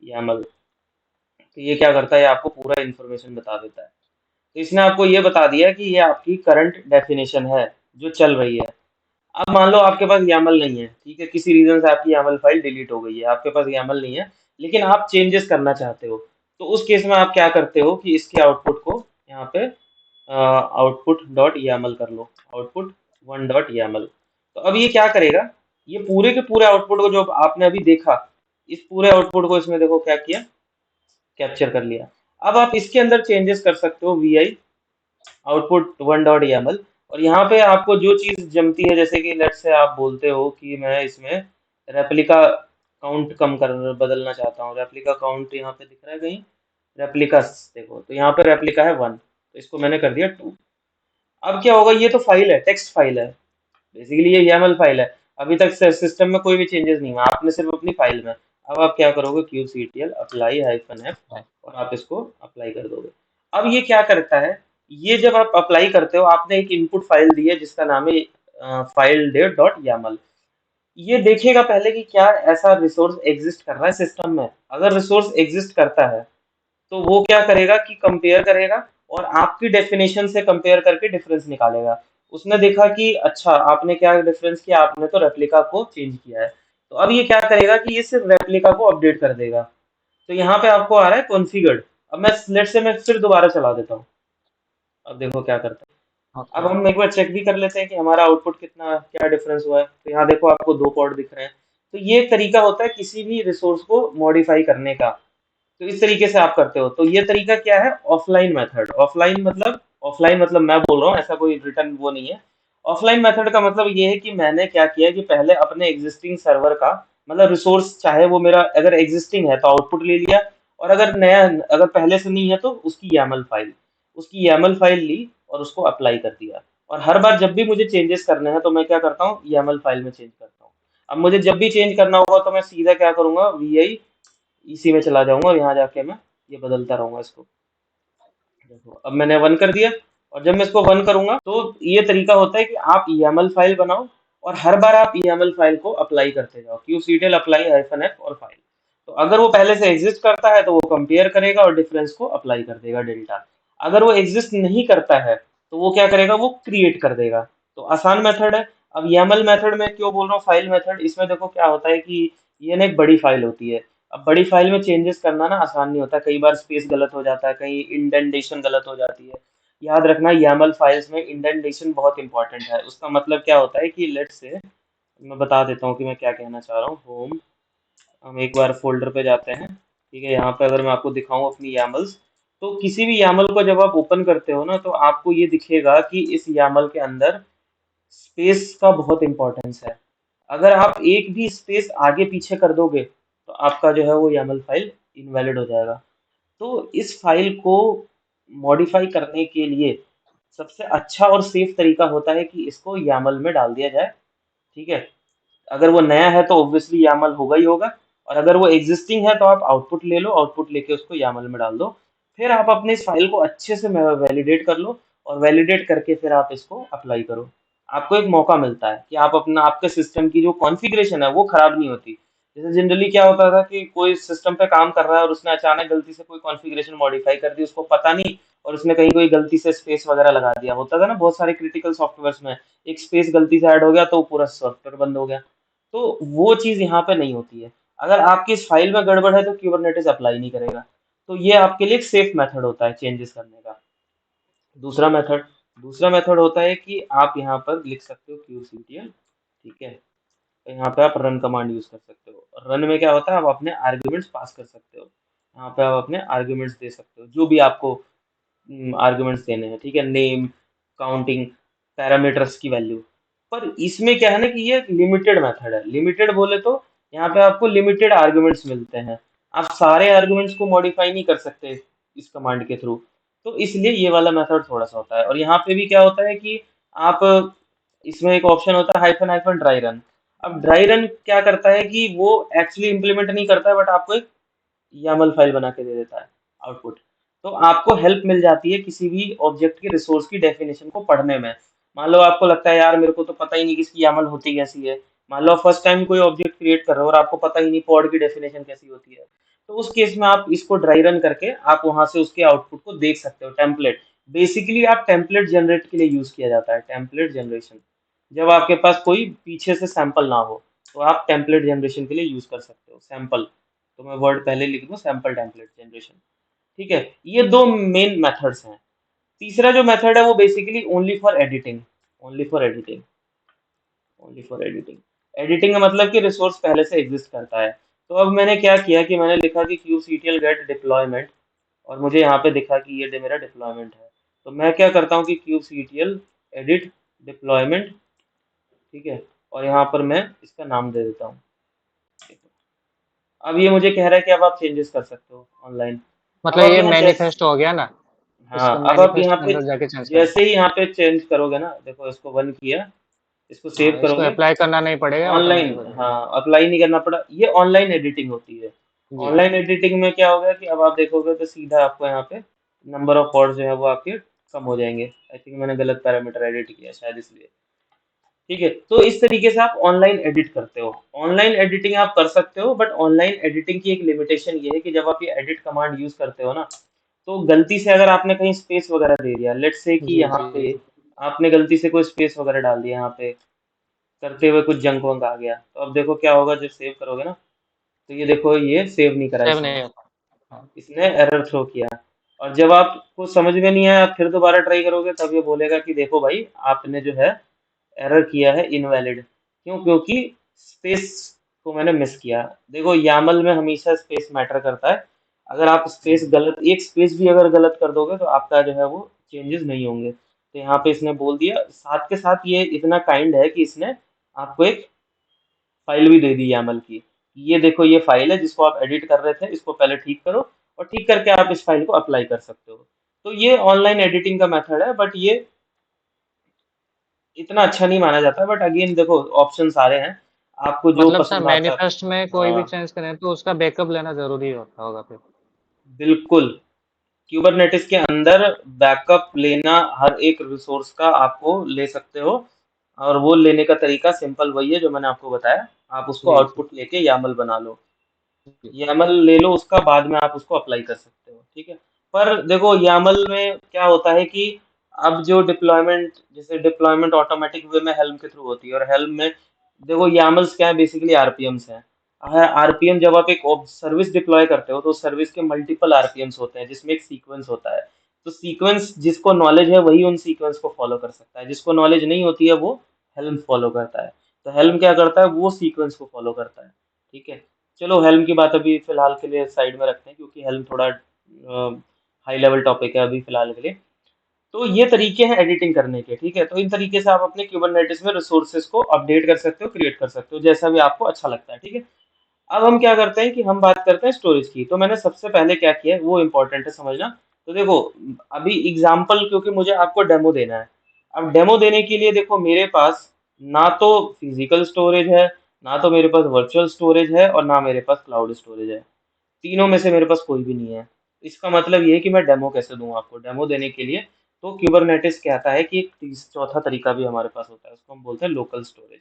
YAML। तो ये क्या करता है, आपको पूरा इन्फॉर्मेशन बता देता है। तो इसने आपको ये बता दिया कि ये आपकी करंट डेफिनेशन है जो चल रही है। अब मान लो आपके पास YAML नहीं है, ठीक है, किसी रीजन से आपकी YAML फाइल डिलीट हो गई है, आपके पास YAML नहीं है, लेकिन आप चेंजेस करना चाहते हो। तो उस केस में आप क्या करते हो कि इसके आउटपुट को यहाँ पे आउटपुट डॉट YAML कर लो, आउटपुट 1.YAML। तो अब ये क्या करेगा, ये पूरे के पूरे आउटपुट को जो आपने अभी देखा, इस पूरे आउटपुट को इसमें देखो क्या किया, कैप्चर कर लिया। अब आप इसके अंदर चेंजेस कर सकते हो, VI आउटपुट 1.YAML। और यहाँ पे आपको जो चीज़ जमती है, जैसे कि लेट से आप बोलते हो कि मैं इसमें रेप्लिका काउंट कम कर बदलना चाहता हूँ। रेप्लिका काउंट यहाँ पे दिख रहा है कहीं? रेप्लिकास देखो, तो यहाँ पे रेप्लिका है 1, तो इसको मैंने कर दिया 2। अब क्या होगा, ये तो फाइल है, टेक्स्ट फाइल है, बेसिकली ये YAML फाइल है। अभी तक सिस्टम में कोई भी चेंजेस नहीं हुआ, आपने सिर्फ अपनी फाइल में। अब आप क्या करोगे, kubectl अप्लाई -f और आप इसको अप्लाई कर दोगे। अब ये क्या करता है, ये जब आप अप्लाई करते हो, आपने एक इनपुट फाइल दी है जिसका नाम है फाइल डेव डॉट यामल। ये देखेगा पहले कि क्या ऐसा रिसोर्स एग्जिस्ट कर रहा है सिस्टम में। अगर रिसोर्स एग्जिस्ट करता है तो वो क्या करेगा कि कंपेयर करेगा और आपकी डेफिनेशन से कंपेयर करके डिफरेंस निकालेगा। उसने देखा कि अच्छा, आपने क्या डिफरेंस किया, आपने तो रेप्लिका को चेंज किया है, तो अब ये क्या करेगा कि ये सिर्फ रेप्लिका को अपडेट कर देगा। तो यहाँ पे आपको आ रहा है कॉन्फ़िगर्ड। अब मैं लेट से मैं फिर दोबारा चला देता हूँ, अब देखो क्या करता है। अब ओके। हम एक बार चेक भी कर लेते हैं कि हमारा आउटपुट कितना क्या डिफरेंस हुआ है। तो यहाँ देखो आपको 2 पोर्ट दिख रहे हैं। तो ये एक तरीका होता है किसी भी रिसोर्स को मॉडिफाई करने का। तो इस तरीके से आप करते हो। तो ये तरीका क्या है, ऑफलाइन मेथड। ऑफलाइन मतलब मैं बोल रहा हूँ, ऐसा कोई रिटर्न वो नहीं है। ऑफलाइन मेथड का मतलब ये है कि मैंने क्या किया कि पहले अपने एग्जिस्टिंग सर्वर का मतलब रिसोर्स, चाहे वो मेरा अगर एग्जिस्टिंग है तो आउटपुट ले लिया, और अगर नया, अगर पहले से नहीं है तो उसकी YAML फाइल ली और उसको अप्लाई कर दिया। और हर बार जब भी मुझे चेंजेस करने हैं तो मैं क्या करता हूँ, YAML फाइल में चेंज करता हूँ। अब मुझे जब भी चेंज करना होगा तो मैं सीधा क्या करूंगा, VI इसी में चला जाऊंगा और यहाँ जाके मैं ये बदलता रहूंगा इसको। देखो अब मैंने 1 कर दिया, और जब मैं इसको 1 करूंगा तो ये तरीका होता है कि आप YAML फाइल बनाओ और हर बार आप YAML फाइल को अप्लाई करते जाओ, kubectl अप्लाई -f और फाइल। तो अगर वो पहले से एग्जिस्ट करता है तो वो कंपेयर करेगा और डिफरेंस को अप्लाई कर देगा, डेल्टा। अगर वो एग्जिस्ट नहीं करता है तो वो क्या करेगा, वो क्रिएट कर देगा। तो आसान मेथड है। अब YAML मेथड में क्यों बोल रहा हूँ फाइल मेथड, इसमें देखो क्या होता है कि ये ना एक बड़ी फाइल होती है। अब बड़ी फाइल में चेंजेस करना ना आसान नहीं होता, कई बार स्पेस गलत हो जाता है, कहीं इंडेंटेशन गलत हो जाती है। याद रखना, YAML फाइल्स में इंडेंटेशन बहुत इंपॉर्टेंट है। उसका मतलब क्या होता है कि लेट से मैं बता देता हूँ कि मैं क्या कहना चाह रहा हूँ। होम, हम एक बार फोल्डर पे जाते हैं, ठीक है। यहाँ पे अगर मैं आपको दिखाऊं अपनी YAMLs, तो किसी भी YAML को जब आप ओपन करते हो ना तो आपको ये दिखेगा कि इस YAML के अंदर स्पेस का बहुत इंपॉर्टेंस है। अगर आप एक भी स्पेस आगे पीछे कर दोगे तो आपका जो है वो YAML फाइल इनवैलिड हो जाएगा। तो इस फाइल को मॉडिफाई करने के लिए सबसे अच्छा और सेफ तरीका होता है कि इसको YAML में डाल दिया जाए, ठीक है। अगर वो नया है तो ऑब्वियसली YAML होगा ही होगा, और अगर वो एग्जिस्टिंग है तो आप आउटपुट ले लो, आउटपुट लेके उसको YAML में डाल दो। फिर आप अपने इस फाइल को अच्छे से वैलिडेट कर लो, और वैलिडेट करके फिर आप इसको अप्लाई करो। आपको एक मौका मिलता है कि आप अपना, आपके सिस्टम की जो कॉन्फ़िगरेशन है वो खराब नहीं होती। जैसे जनरली क्या होता था कि कोई सिस्टम पे काम कर रहा है और उसने अचानक गलती से कोई कॉन्फ़िगरेशन मॉडिफाई कर दी, उसको पता नहीं, और उसने कहीं कोई गलती से स्पेस वगैरह लगा दिया। होता था ना बहुत सारे क्रिटिकल सॉफ्टवेयर्स में, एक स्पेस गलती से ऐड हो गया तो पूरा सॉफ्टवेयर बंद हो गया। तो वो चीज़ यहाँ पे नहीं होती है। अगर आपकी इस फाइल में गड़बड़ है तो कुबरनेटिस अप्लाई नहीं करेगा। तो ये आपके लिए एक सेफ मेथड होता है चेंजेस करने का। दूसरा मेथड दूसरा मेथड होता है कि आप यहाँ पर लिख सकते हो kubectl, ठीक है। तो यहाँ पे आप रन कमांड यूज कर सकते हो। रन में क्या होता है, आप अपने आर्ग्यूमेंट्स पास कर सकते हो। यहाँ पे आप अपने आर्ग्यूमेंट्स दे सकते हो, जो भी आपको आर्ग्यूमेंट्स देने हैं, ठीक है। नेम, काउंटिंग, पैरामीटर्स की वैल्यू। पर इसमें क्या है ना कि ये लिमिटेड मेथड है। लिमिटेड बोले तो यहाँ पे आपको लिमिटेड आर्ग्यूमेंट्स मिलते हैं। आप सारे आर्ग्यूमेंट्स को मॉडिफाई नहीं कर सकते इस कमांड के थ्रू। तो इसलिए ये वाला मेथड थोड़ा सा होता है। और यहाँ पे भी क्या होता है कि आप, इसमें एक ऑप्शन होता है हाइफन हाइफन ड्राई रन। अब ड्राई रन क्या करता है कि वो एक्चुअली इंप्लीमेंट नहीं करता है, बट आपको एक YAML फाइल बना के दे देता है आउटपुट। तो आपको हेल्प मिल जाती है किसी भी ऑब्जेक्ट की रिसोर्स की डेफिनेशन को पढ़ने में। मान लो आपको लगता है यार मेरे को तो पता ही नहीं कि इसकी YAML होती कैसी है। मान लो फर्स्ट टाइम कोई ऑब्जेक्ट क्रिएट कर रहे हो और आपको पता ही नहीं पॉड की डेफिनेशन कैसी होती है। तो उस केस में आप इसको ड्राई रन करके आप वहां से उसके आउटपुट को देख सकते हो। टेम्पलेट, बेसिकली आप टेम्पलेट जनरेट के लिए यूज किया जाता है, टेम्पलेट जनरेशन। जब आपके पास कोई पीछे से सैंपल ना हो तो आप टेम्पलेट जनरेशन के लिए यूज कर सकते हो सैंपल। तो मैं वर्ड पहले लिख दूं, सैंपल टेम्पलेट जनरेशन, ठीक है। ये दो मेन मेथड्स हैं। तीसरा जो मेथड है वो basically only for editing. Only for editing only for editing editing का मतलब कि रिसोर्स पहले से एग्जिस्ट करता है। तो अब मैंने क्या किया कि मैंने लिखा कि kubectl गेट डिप्लॉयमेंट, और मुझे यहाँ पे दिखा कि ये मेरा डिप्लॉयमेंट है। तो मैं क्या करता हूँ कि kubectl एडिट डिप्लॉयमेंट, ठीक है, और यहाँ पर मैं इसका नाम दे देता हूँ। अब ये मुझे कह रहा है कि अब आप चेंजेस कर सकते हो ऑनलाइन। अब मतलब आप ये यहाँ मैनिफेस्ट हो गया ना, हाँ, इसको अब आप मैनिफेस्ट यहाँ के पे अंदर जाके चेंज करना। जैसे ही यहाँ पे चेंज करोगे ना, देखो इसको 1 किया, इसको सेव हाँ, इसको करोगे, अप्लाई करना नहीं पड़ेगा, ऑनलाइन, ऑटोमेटिक हो जाएगा। हाँ, अप्लाई नहीं करना पड़ा, ये ऑनलाइन एडिटिंग होती है। जी। ऑनलाइन एडिटिंग में क्या होगा कि अब आप देखोगे तो सीधा आपको यहाँ पे नंबर ऑफ वर्ड जो है वो आपके कम हो जाएंगे। आई थिंक मैंने गलत पैरामीटर एडिट किया शायद इसलिए। ठीक है, तो इस तरीके से आप ऑनलाइन एडिट करते हो। ऑनलाइन एडिटिंग आप कर सकते हो, बट ऑनलाइन एडिटिंग की एक लिमिटेशन ये है कि जब आप ये एडिट कमांड यूज करते हो ना, तो गलती से अगर आपने कहीं स्पेस वगैरह दे दिया, लेट्स से कि जी यहाँ जी। पे आपने गलती से कोई स्पेस वगैरह डाल दिया, यहाँ पे करते हुए कुछ जंक वंक आ गया, तो अब देखो क्या होगा जब सेव करोगे ना, तो ये देखो ये सेव नहीं करा सेव इसने नहीं होता। हाँ। इसने एरर थ्रो किया। और जब आपको समझ में नहीं आया, आप फिर दोबारा ट्राई करोगे, तब ये बोलेगा कि देखो भाई आपने जो है एरर किया है इनवैलिड। क्यों? क्योंकि स्पेस को मैंने मिस किया। देखो यामल में हमेशा स्पेस मैटर करता है। अगर आप स्पेस गलत, एक स्पेस भी अगर गलत कर दोगे तो आपका जो है वो चेंजेस नहीं होंगे। तो यहाँ पे इसने बोल दिया, साथ के साथ ये इतना काइंड है कि इसने आपको एक फाइल भी दे दी YAML की। ये देखो ये फाइल है जिसको आप एडिट कर रहे थे, इसको पहले ठीक करो, और ठीक करके आप इस फाइल को अप्लाई कर सकते हो। तो ये ऑनलाइन एडिटिंग का मेथड है, बट ये इतना अच्छा नहीं माना जाता। बट अगेन देखो ऑप्शन सारे हैं, आपको जो मतलब सर पसंद आता है। मैनिफेस्ट में कोई भी हाँ, चेंज करें तो उसका बैकअप लेना जरूरी होता होगा फिर। बिल्कुल। क्यूबरनेटिस के अंदर बैकअप लेना हर एक रिसोर्स का आपको ले सकते हो, और वो लेने का तरीका सिंपल वही है जो मैंने आपको बताया। आप उसको जी जी आउटपुट लेके यामल बना लो, जी। YAML ले लो, उसका बाद में आप उसको अप्लाई कर सकते हो, ठीक है। पर देखो YAML में क्या होता है कि अब जो डिप्लॉयमेंट, जैसे डिप्लॉयमेंट ऑटोमेटिक वे में हेल्म के थ्रू होती है, और हेल्म में देखो YAMLs क्या है, बेसिकली आरपीएम्स हैं। आरपीएम, जब आप एक सर्विस डिप्लॉय करते हो तो सर्विस के मल्टीपल आरपीएम्स होते हैं जिसमें एक सीक्वेंस होता है। तो सीक्वेंस जिसको नॉलेज है वही उन सीक्वेंस को फॉलो कर सकता है, जिसको नॉलेज नहीं होती है वो हेल्म फॉलो करता है। तो हेल्म क्या करता है, वो सीक्वेंस को फॉलो करता है, ठीक है। चलो हेल्म की बात अभी फिलहाल के लिए साइड में रखते हैं, क्योंकि हेल्म थोड़ा हाई लेवल टॉपिक है अभी फिलहाल के लिए। तो ये तरीके हैं एडिटिंग करने के, ठीक है। तो इन तरीके से आप अपने क्यूबरनेटिस में रिसोर्सेज को अपडेट कर सकते हो, क्रिएट कर सकते हो, जैसा भी आपको अच्छा लगता है, ठीक है। अब हम क्या करते हैं कि हम बात करते हैं स्टोरेज की। तो मैंने सबसे पहले क्या किया है वो इंपॉर्टेंट है समझना। तो देखो अभी एग्जाम्पल, क्योंकि मुझे आपको डेमो देना है। अब डेमो देने के लिए देखो मेरे पास ना तो फिजिकल स्टोरेज है, ना तो मेरे पास वर्चुअल स्टोरेज है, और ना मेरे पास क्लाउड स्टोरेज है। तीनों में से मेरे पास कोई भी नहीं है। इसका मतलब ये है कि मैं डेमो कैसे दूं आपको। डेमो देने के लिए तो क्यूबरनेटिस कहता है कि एक चौथा तरीका भी हमारे पास होता है, उसको हम बोलते हैं लोकल स्टोरेज।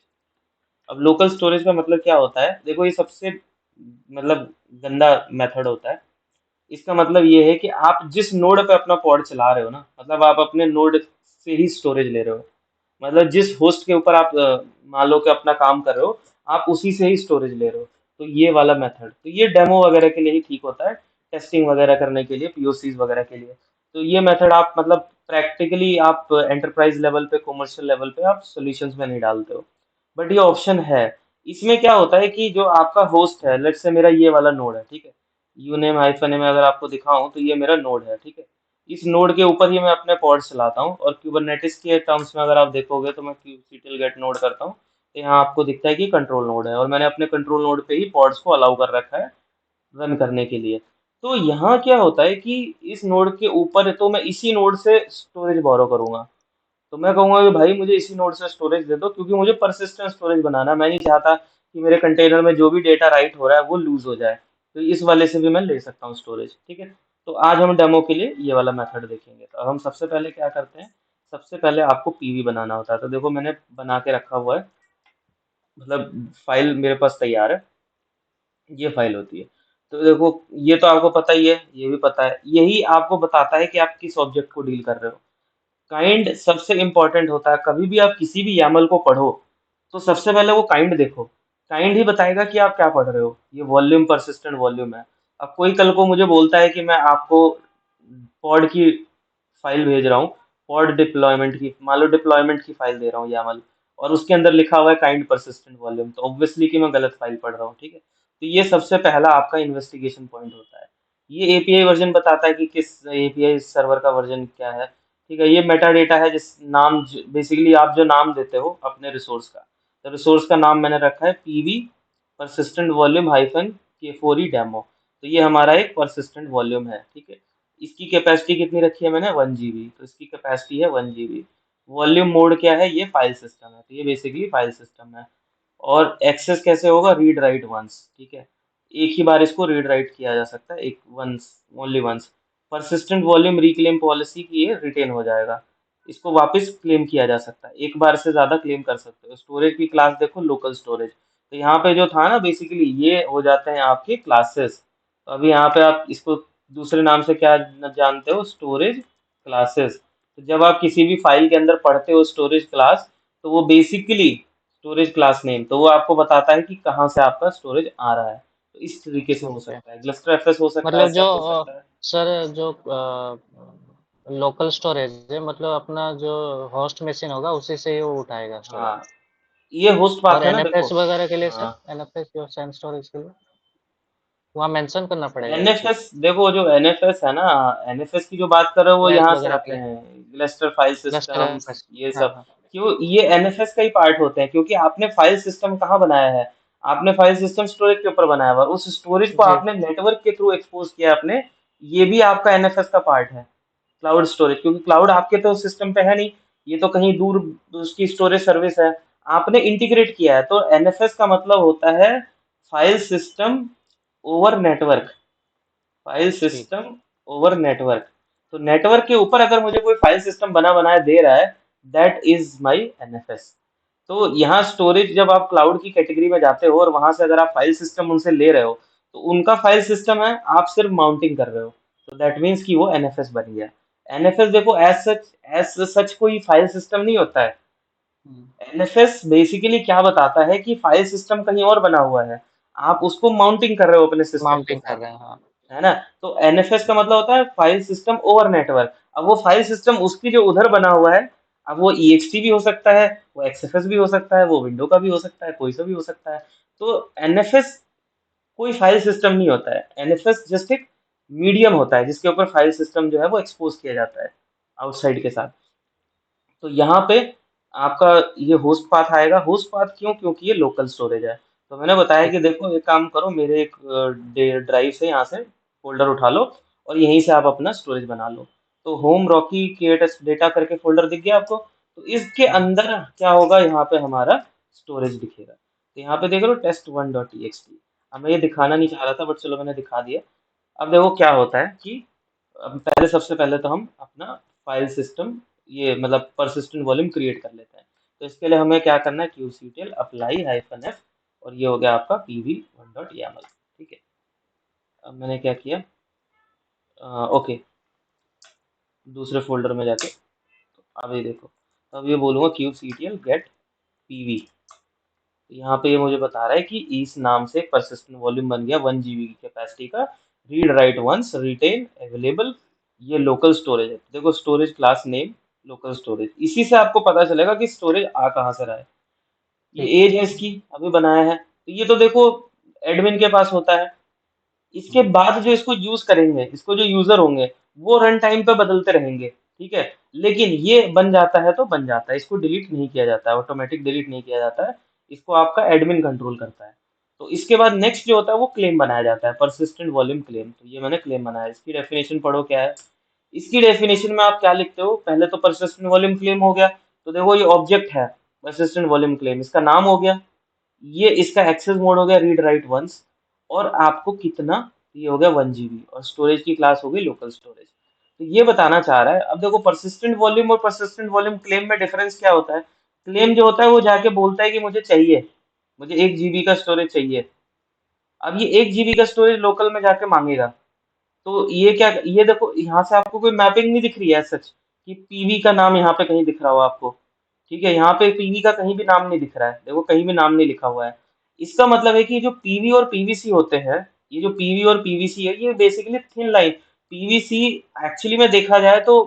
अब लोकल स्टोरेज का मतलब क्या होता है, देखो ये सबसे मतलब गंदा मेथड होता है। इसका मतलब ये है कि आप जिस नोड पे अपना पॉड चला रहे हो ना, मतलब आप अपने नोड से ही स्टोरेज ले रहे हो। मतलब जिस होस्ट के ऊपर आप मान लो कि अपना काम कर रहे हो, आप उसी से ही स्टोरेज ले रहे हो। तो ये वाला मेथड, तो ये डेमो वगैरह के लिए ही ठीक होता है, टेस्टिंग वगैरह करने के लिए, पीओसीज वगैरह के लिए। तो ये मेथड आप मतलब प्रैक्टिकली आप एंटरप्राइज लेवल पे, कमर्शियल लेवल पे आप सॉल्यूशंस में नहीं डालते हो, बट ये ऑप्शन है। इसमें क्या होता है कि जो आपका होस्ट है, लेट्स से मेरा ये वाला नोड है, ठीक है। यूनेम हाइफन में अगर आपको दिखाऊं तो ये मेरा नोड है, ठीक है। इस नोड के ऊपर ही मैं अपने पॉड चलाता हूँ, और क्यूबरनेटिस के टर्म्स में अगर आप देखोगे तो मैं kubectl गेट नोड करता हूँ, तो यहाँ आपको दिखता है कि कंट्रोल नोड है, और मैंने अपने कंट्रोल नोड पे ही पॉड्स को अलाउ कर रखा है रन करने के लिए। तो यहाँ क्या होता है कि इस नोड के ऊपर है, तो मैं इसी नोड से स्टोरेज बोरो करूंगा। तो मैं कहूंगा कि भाई मुझे इसी नोड से स्टोरेज दे दो, क्योंकि मुझे परसिस्टेंट स्टोरेज बनाना है। मैं नहीं चाहता कि मेरे कंटेनर में जो भी डेटा राइट हो रहा है वो लूज हो जाए। तो इस वाले से भी मैं ले सकता हूँ स्टोरेज, ठीक है। तो आज हम डेमो के लिए ये वाला मेथड देखेंगे। तो अब हम सबसे पहले क्या करते हैं, सबसे पहले आपको पीवी बनाना होता है। तो देखो मैंने बना के रखा हुआ है, मतलब फाइल मेरे पास तैयार है, ये फाइल होती है। तो देखो ये तो आपको पता ही है, ये भी पता है, यही आपको बताता है कि आप किस ऑब्जेक्ट को डील कर रहे हो। काइंड सबसे इंपॉर्टेंट होता है। कभी भी आप किसी भी YAML को पढ़ो तो सबसे पहले वो काइंड देखो। काइंड ही बताएगा कि आप क्या पढ़ रहे हो। ये वॉल्यूम, परसिस्टेंट वॉल्यूम है। अब कोई कल को मुझे बोलता है कि मैं आपको पॉड की फाइल भेज रहा हूँ, पॉड डिप्लॉयमेंट की, मान लो डिप्लॉयमेंट की फाइल दे रहा हूँ YAML, और उसके अंदर लिखा हुआ है काइंड परसिस्टेंट वॉल्यूम, तो ऑब्वियसली कि मैं गलत फाइल पढ़ रहा हूँ, ठीक है। तो ये सबसे पहला आपका इन्वेस्टिगेशन पॉइंट होता है। ये एपीआई वर्जन बताता है कि किस एपीआई सर्वर का वर्जन क्या है। ठीक है, ये मेटा डेटा है, जिस नाम बेसिकली आप जो नाम देते हो अपने रिसोर्स का, तो रिसोर्स का नाम मैंने रखा है पीवी परसिस्टेंट वॉल्यूम हाइफन के फोर ई डेमो। तो ये हमारा एक परसिस्टेंट वॉल्यूम है, ठीक है। इसकी कैपेसिटी कितनी रखी है मैंने, 1 GB, तो इसकी कैपेसिटी है 1 GB। वॉल्यूम मोड क्या है, ये फाइल सिस्टम है, तो ये बेसिकली फाइल सिस्टम है। और एक्सेस कैसे होगा, रीड राइट वंस, ठीक है। एक ही बार इसको रीड राइट किया जा सकता है, एक once, only once. Persistent volume reclaim policy की ये रिटेन हो जाएगा, इसको वापस क्लेम किया जा सकता है, एक बार से ज्यादा क्लेम कर सकते हो। स्टोरेज की क्लास देखो, लोकल स्टोरेज, तो यहाँ पे जो था ना बेसिकली ये हो जाते हैं आपके क्लासेस। तो अभी यहाँ पे आप इसको दूसरे नाम से क्या जानते हो, स्टोरेज क्लासेस। तो जब आप किसी भी फाइल के अंदर पढ़ते हो स्टोरेज क्लास, तो वो बेसिकली स्टोरेज क्लास नेम, तो वो आपको बताता है कि कहाँ से आपका स्टोरेज आ रहा है। तो इस तरीके से हो ओके। सकता है, क्लस्टर एफएस हो सकता है, मतलब जो एसएफ हो सकता है। सर जो लोकल स्टोरेज है, मतलब अपना जो होस्ट मशीन होगा उसी से ही वो उठाएगा स्टोरेज। हाँ, ये होस्ट और पाथ है ना, देखो। एनएफएस वगैरह के लिए सर, हाँ, एनएफएस जो सैम स्टोरेज के लिए वहाँ मेंशन करना पड़ेगा ये चीज़। एनएफएस देखो, जो एनएफएस है ना, एनएफएस की जो बात कर रहे हो वो फ्लैश यहाँ से वगैरह के आते लिए हैं, cluster file cluster systems, NFS. ये हाँ सब। हाँ। क्यों, ये एनएफएस का ही पार्ट होते हैं, क्योंकि आपने फाइल सिस्टम कहाँ बनाया है, आपने फाइल सिस्टम स्टोरेज के ऊपर बनाया हुआ है। उस स्टोरेज को जी। आपने नेटवर्क के थ्रू एक्सपोज किया है आपने, ये भी आपका एनएफएस का पार्ट है, क्लाउड स्टोरेज। क्योंकि क्लाउड आपके तो सिस्टम पे है नहीं, ये तो कहीं दूर उसकी स्टोरेज सर्विस है, आपने इंटीग्रेट किया है। तो एनएफएस का मतलब होता है file system over network, file ठीक। System over network. तो नेटवर्क के ऊपर अगर मुझे कोई फाइल सिस्टम बना बनाया दे रहा है, दैट इज माय एनएफएस। तो यहाँ स्टोरेज, जब आप क्लाउड की कैटेगरी में जाते हो और वहां से अगर आप फाइल सिस्टम उनसे ले रहे हो, तो उनका फाइल सिस्टम है, आप सिर्फ माउंटिंग कर रहे हो, तो दैट मीन्स कि वो एनएफएस बन गया। एनएफएस देखो, एज सच कोई फाइल सिस्टम नहीं होता है। हम्म। एनएफएस बेसिकली क्या बताता है कि फाइल सिस्टम कहीं और बना हुआ है, आप उसको माउंटिंग कर रहे हो अपने सिस्टम के माउंटिंग साथ, कर रहे हैं, हाँ। है ना। तो एनएफएस का मतलब होता है फाइल सिस्टम ओवर नेटवर्क। अब वो फाइल सिस्टम उसकी जो उधर बना हुआ है, अब वो ईएक्सटी भी हो सकता है, वो एक्सएफएस भी हो सकता है, वो विंडो का भी हो सकता है, कोई सा भी हो सकता है। तो एनएफएस कोई फाइल सिस्टम नहीं होता है, एनएफएस जस्ट एक मीडियम होता है जिसके ऊपर फाइल सिस्टम जो है वो एक्सपोज किया जाता है आउटसाइड के साथ। तो यहाँ पे आपका ये होस्ट पाथ आएगा। होस्ट पाथ क्यों, क्योंकि ये लोकल स्टोरेज है। तो मैंने बताया ठीक। कि देखो एक काम करो, मेरे एक ड्राइव से यहाँ से फोल्डर उठा लो और यहीं से आप अपना स्टोरेज बना लो। तो होम रॉकी क्रिएट डेटा करके फोल्डर दिख गया आपको, तो इसके हाँ। अंदर क्या होगा, यहाँ पे हमारा स्टोरेज दिखेगा। तो यहाँ पे देख लो test1.txt। अब मैं ये दिखाना नहीं चाह रहा था, बट चलो मैंने दिखा दिया। अब देखो क्या होता है कि अब पहले, सबसे पहले तो हम अपना फाइल सिस्टम, ये मतलब परसिस्टेंट वॉल्यूम क्रिएट कर लेते हैं। तो इसके लिए हमें क्या करना है, क्यूसीटीएल अप्लाई हाइफन एफ, और ये हो गया आपका pv1.yaml, ठीक है। अब मैंने क्या किया, ओके, दूसरे फोल्डर में जाके, अब ये देखो, तो अब ये बोलूंगा क्यूसीटीएल गेट पीवी। तो यहाँ पे ये मुझे बता रहा है कि इस नाम से परसिस्टेंट वॉल्यूम बन गया 1 GB की कैपेसिटी का, read write once, retain available. ये लोकल स्टोरेज है, देखो storage class name local storage, इसी से आपको पता चलेगा कि स्टोरेज आ कहाँ से रहा है। ये ठीक। एज है इसकी, अभी बनाया है, तो ये तो देखो एडमिन के पास होता है। इसके हम्म। बाद जो इसको यूज करेंगे, इसको जो यूजर होंगे, वो रन टाइम पे बदलते रहेंगे, ठीक है। लेकिन ये बन जाता है तो बन जाता है, इसको डिलीट नहीं किया जाता है, ऑटोमेटिक डिलीट नहीं किया जाता है, इसको आपका एडमिन कंट्रोल करता है। तो इसके बाद नेक्स्ट जो होता है वो क्लेम बनाया जाता है, परसिस्टेंट वॉल्यूम क्लेम। तो ये मैंने क्लेम बनाया, इसकी डेफिनेशन पढ़ो क्या है। इसकी डेफिनेशन में आप क्या लिखते हो, पहले तो परसिस्टेंट वॉल्यूम क्लेम हो गया, तो देखो ये ऑब्जेक्ट है, परसिस्टेंट वॉल्यूम क्लेम इसका नाम हो गया, ये इसका एक्सेस मोड हो गया रीड राइट वंस, और आपको कितना, ये हो गया 1 GB, और स्टोरेज की क्लास हो गई लोकल स्टोरेज। तो ये बताना चाह रहा है। अब देखो परसिस्टेंट वॉल्यूम और परसिस्टेंट वॉल्यूम क्लेम में डिफरेंस क्या होता है। क्लेम जो होता है वो जाके बोलता है कि मुझे चाहिए, मुझे 1 GB का स्टोरेज चाहिए। अब ये 1 GB का स्टोरेज लोकल में जाके मांगेगा, तो ये क्या, ये देखो यहाँ से आपको कोई मैपिंग नहीं दिख रही है सच, कि पीवी का नाम यहाँ पे कहीं दिख रहा हो आपको, ठीक है। यहाँ पे पीवी का कहीं भी नाम नहीं दिख रहा है, देखो कहीं भी नाम नहीं लिखा हुआ है। इसका मतलब है कि जो पीवी और पीवीसी होते हैं, ये जो पीवी और पीवीसी है, ये basically thin line. PVC actually में देखा जाए तो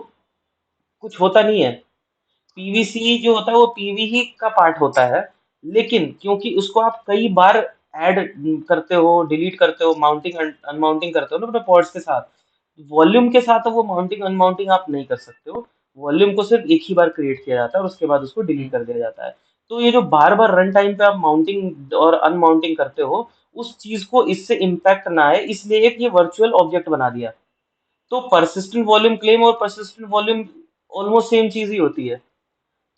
कुछ होता नहीं है, पीवीसी जो होता है वो पीवी ही का पार्ट होता है। लेकिन क्योंकि उसको आप कई बार ऐड करते हो, डिलीट करते हो, माउंटिंग अनमाउंटिंग करते हो ना अपने पॉड्स के साथ, वॉल्यूम के साथ तो वो माउंटिंग अनमाउंटिंग आप नहीं कर सकते हो। वॉल्यूम को सिर्फ एक ही बार क्रिएट किया जाता है और उसके बाद उसको डिलीट कर दिया जाता है। तो ये जो बार बार रन टाइम पे आप माउंटिंग और अनमाउंटिंग करते हो, उस चीज को इससे इम्पैक्ट ना आए इसलिए एक ये वर्चुअल ऑब्जेक्ट बना दिया। तो परसिस्टेंट वॉल्यूम क्लेम और परसिस्टेंट वॉल्यूम ऑलमोस्ट सेम चीज ही होती है।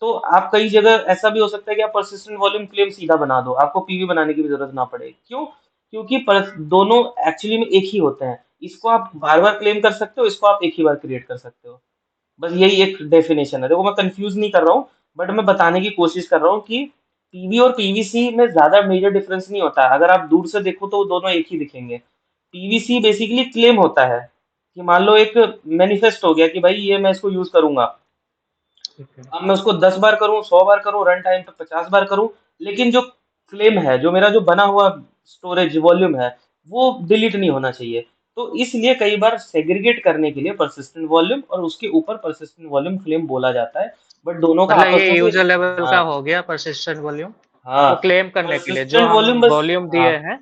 तो आप कई जगह ऐसा भी हो सकता है कि आप परसिस्टेंट वॉल्यूम क्लेम सीधा बना दो, आपको पीवी बनाने की भी जरूरत ना पड़े। क्यों? क्योंकि दोनों एक्चुअली में एक ही होते हैं। इसको आप बार बार क्लेम कर सकते हो, इसको आप एक ही बार क्रिएट कर सकते हो। बस यही एक डेफिनेशन है। देखो मैं कंफ्यूज नहीं कर रहा हूँ, बट मैं बताने की कोशिश कर रहा हूँ कि पीवी और पीवीसी में ज्यादा मेजर डिफरेंस नहीं होता है। अगर आप दूर से देखो तो वो दोनों एक ही दिखेंगे। पीवीसी बेसिकली क्लेम होता है कि मान लो एक मैनिफेस्ट हो गया कि भाई ये मैं इसको यूज करूंगा। ठीक है। अब मैं उसको 10 बार करूं, 100 बार करूं, रन टाइम पे 50 बार करूं, लेकिन जो क्लेम है, जो मेरा जो बना हुआ स्टोरेज वॉल्यूम है, वो डिलीट नहीं होना चाहिए। तो इसलिए कई बार सेग्रीगेट करने के लिए परसिस्टेंट वॉल्यूम और उसके ऊपर परसिस्टेंट वॉल्यूम क्लेम बोला जाता है। बट दोनों का मतलब आपस ये में कोई, यूजर लेवल हाँ, का हो गया परसिस्टेंट वॉल्यूम। हाँ, वो क्लेम करने के लिए जो परसिस्टेंट हम वॉल्यूम बस, वॉल्यूम हाँ, दिए हैं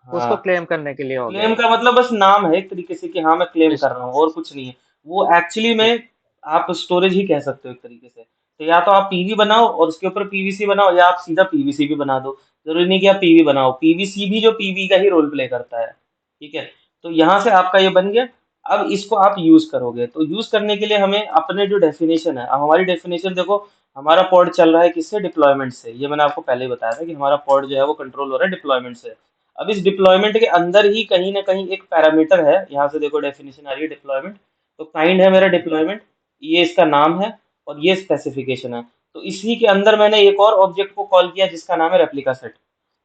हाँ, उसको क्लेम करने के लिए हो क्लेम गया। का मतलब बस नाम है एक तरीके से कि हाँ मैं क्लेम इस कर रहा हूँ और कुछ नहीं है। वो एक्चुअली ठीक। में आप स्टोरेज ही कह सकते हो एक तरीके से। तो या तो आप पीवी बनाओ और उसके ऊपर पीवीसी बनाओ, या आप सीधा पीवीसी भी बना दो। जरूरी नहीं कि आप पीवी बनाओ, पीवीसी भी जो पीवी का ही रोल प्ले करता है। ठीक है। तो यहाँ से आपका ये बन गया। अब इसको आप यूज करोगे तो यूज करने के लिए हमें अपने जो डेफिनेशन है, अब हमारी डेफिनेशन देखो, हमारा पॉड चल रहा है किससे, डिप्लॉयमेंट से। ये मैंने आपको पहले ही बताया था कि हमारा पॉड जो है वो कंट्रोल हो रहा है डिप्लॉयमेंट से। अब इस डिप्लॉयमेंट के अंदर ही कहीं ना कहीं एक पैरामीटर है, यहाँ से देखो डेफिनेशन आ रही है डिप्लॉयमेंट। तो काइंड है मेरा डिप्लॉयमेंट, ये इसका नाम है, और ये स्पेसिफिकेशन है। तो इसी के अंदर मैंने एक और ऑब्जेक्ट को कॉल किया जिसका नाम है रेप्लिका सेट।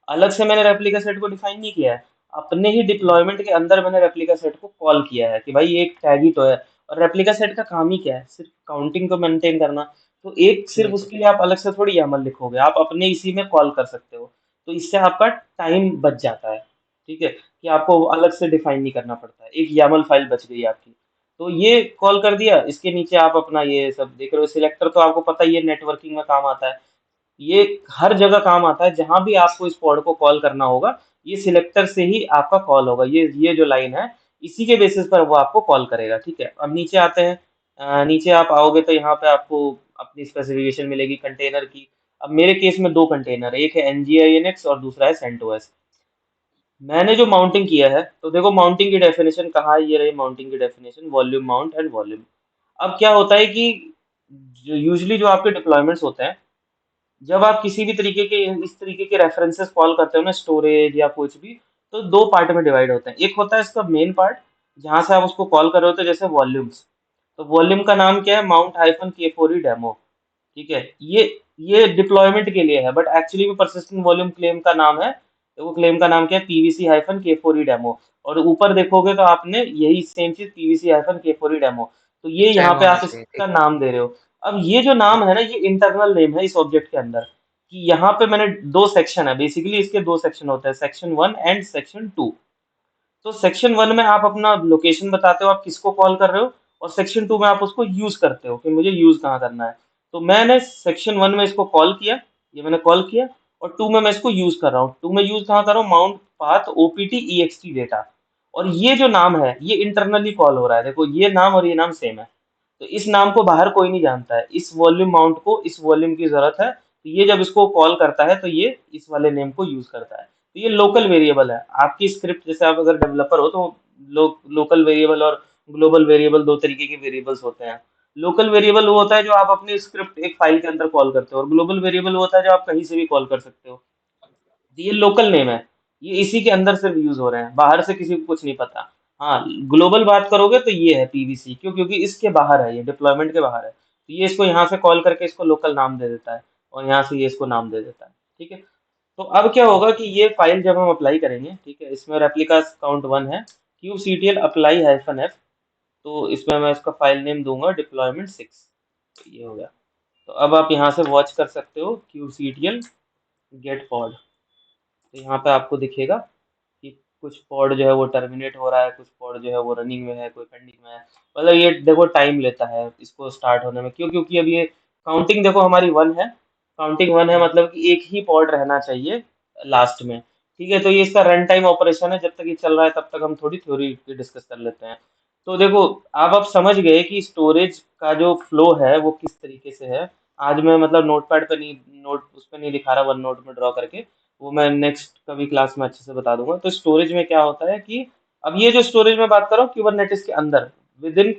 अलग से मैंने रेप्लिका सेट को डिफाइन नहीं किया है, अपने ही डिप्लॉयमेंट के अंदर मैंने रेप्लिका सेट को कॉल किया है कि भाई ये एक टैग ही तो है। और रेप्लिका सेट का काम ही क्या है, सिर्फ काउंटिंग को मेंटेन करना। तो एक सिर्फ बिल्कुल। उसके लिए आप अलग से थोड़ी YAML लिखोगे, आप अपने इसी में कॉल कर सकते हो। तो इससे आपका टाइम बच जाता है। ठीक है, कि आपको अलग से डिफाइन नहीं करना पड़ता है, एक YAML फाइल बच गई आपकी। तो ये कॉल कर दिया, इसके नीचे आप अपना ये सब देख रहे हो। सिलेक्टर तो आपको पता ही है, नेटवर्किंग में काम आता है। ये हर जगह काम आता है, जहां भी आपको इस पॉड को कॉल करना होगा, ये सिलेक्टर से ही आपका कॉल होगा। ये जो लाइन है, इसी के बेसिस पर वो आपको कॉल करेगा। ठीक है, अब नीचे आते हैं। नीचे आप आओगे तो यहाँ पे आपको अपनी स्पेसिफिकेशन मिलेगी कंटेनर की। अब मेरे केस में दो कंटेनर है, एक है NGINX और दूसरा है CentOS। मैंने जो माउंटिंग किया है, तो देखो माउंटिंग की डेफिनेशन कहाँ है, ये रही माउंटिंग की definition, volume mount and volume. अब क्या होता है कि यूजली जो आपके डिप्लॉयमेंट्स होते हैं, जब आप किसी भी तरीके के इस तरीके के रेफरेंसेस कॉल करते हो ना, स्टोरेज या कुछ भी, तो दो पार्ट में डिवाइड होते हैं। एक होता है इसका मेन पार्ट, जहां से आप उसको कॉल कर रहे होते हो, जैसे वॉल्यूम्स। तो वॉल्यूम का नाम क्या है, माउंट हाइफन के फोर ई डेमो। ठीक है, ये डिप्लॉयमेंट के लिए है, बट एक्चुअली में परसिस्टेंट वॉल्यूम क्लेम का नाम है। तो वो क्लेम का नाम क्या है, पीवीसी हाइफन के फोर ई डेमो। और ऊपर देखोगे तो आपने यही सेम चीज, पीवीसी हाइफन के फोर ई डेमो। तो ये यहाँ सेम पे होना आप चाहिए। इसका ठीक। नाम दे रहे हो। अब ये जो नाम है ना, ये इंटरनल नेम है इस ऑब्जेक्ट के अंदर। कि यहाँ पे मैंने दो सेक्शन है, बेसिकली इसके दो सेक्शन होते हैं, सेक्शन 1 एंड सेक्शन 2। तो सेक्शन 1 में आप अपना लोकेशन बताते हो, आप किसको कॉल कर रहे हो। और सेक्शन 2 में आप उसको यूज करते हो कि मुझे यूज कहाँ करना है। तो मैंने सेक्शन 1 में इसको कॉल किया, ये मैंने कॉल किया। और 2 में मैं इसको यूज कर रहा हूँ। 2 में यूज कहाँ कर रहा हूँ, mount path OPT EXT data. और ये जो नाम है ये इंटरनली कॉल हो रहा है, देखो ये नाम और ये नाम सेम है। तो इस नाम को बाहर कोई नहीं जानता है, इस वॉल्यूम माउंट को इस वॉल्यूम की जरूरत है, तो ये जब इसको कॉल करता है तो ये इस वाले नेम को यूज करता है। तो ये लोकल वेरिएबल है आपकी स्क्रिप्ट। जैसे आप अगर डेवलपर हो तो लोकल वेरिएबल और ग्लोबल वेरिएबल दो तरीके के वेरिएबल्स होते हैं। लोकल वेरिएबल वो होता है जो आप अपनी स्क्रिप्ट एक फाइल के अंदर कॉल करते हो, और ग्लोबल वेरिएबल वो होता है जो आप कहीं से भी कॉल कर सकते हो। ये लोकल नेम है, ये इसी के अंदर सिर्फ यूज हो रहे हैं, बाहर से किसी को कुछ नहीं पता। हाँ, ग्लोबल बात करोगे तो ये है पीवीसी, क्यों, क्योंकि इसके बाहर है, ये डिप्लॉयमेंट के बाहर है, तो ये इसको यहाँ से कॉल करके इसको लोकल नाम दे देता है, और यहाँ से ये इसको नाम दे देता है। ठीक है। तो अब क्या होगा कि ये फाइल जब हम अप्लाई करेंगे, ठीक है, इसमें रेप्लिका काउंट 1 है, क्यूबसीटीएल अप्लाई -f। तो इसमें मैं इसका फाइल नेम दूंगा डिप्लॉयमेंट 6। ये हो गया। तो अब आप यहाँ से वॉच कर सकते हो क्यूबसीटीएल गेट पॉड। तो यहाँ पे आपको दिखेगा कि कुछ पॉड जो है वो टर्मिनेट हो रहा है, कुछ पॉड जो है वो रनिंग में है, कोई पेंडिंग में है। मतलब ये देखो टाइम लेता है इसको स्टार्ट होने में, क्यों, क्योंकि अब ये काउंटिंग देखो हमारी 1 है। काउंटिंग 1 है, मतलब कि एक ही पॉड रहना चाहिए लास्ट में। ठीक है, तो ये इसका रन टाइम ऑपरेशन है, जब तक ये चल रहा है तब तक हम थोड़ी थ्योरी डिस्कस कर लेते हैं। तो देखो, आप समझ गए कि स्टोरेज का जो फ्लो है वो किस तरीके से है। आज मैं मतलब नोटपैड पे नहीं, नोट उस पे नहीं दिखा रहा वन नोट में ड्रॉ करके, वो मैं नेक्स्ट कभी क्लास में अच्छे से बता दूंगा। तो स्टोरेज में क्या होता है कि अब ये जो स्टोरेज में बात कर रहा हूँ कुबरनेटिस के अंदर विद इन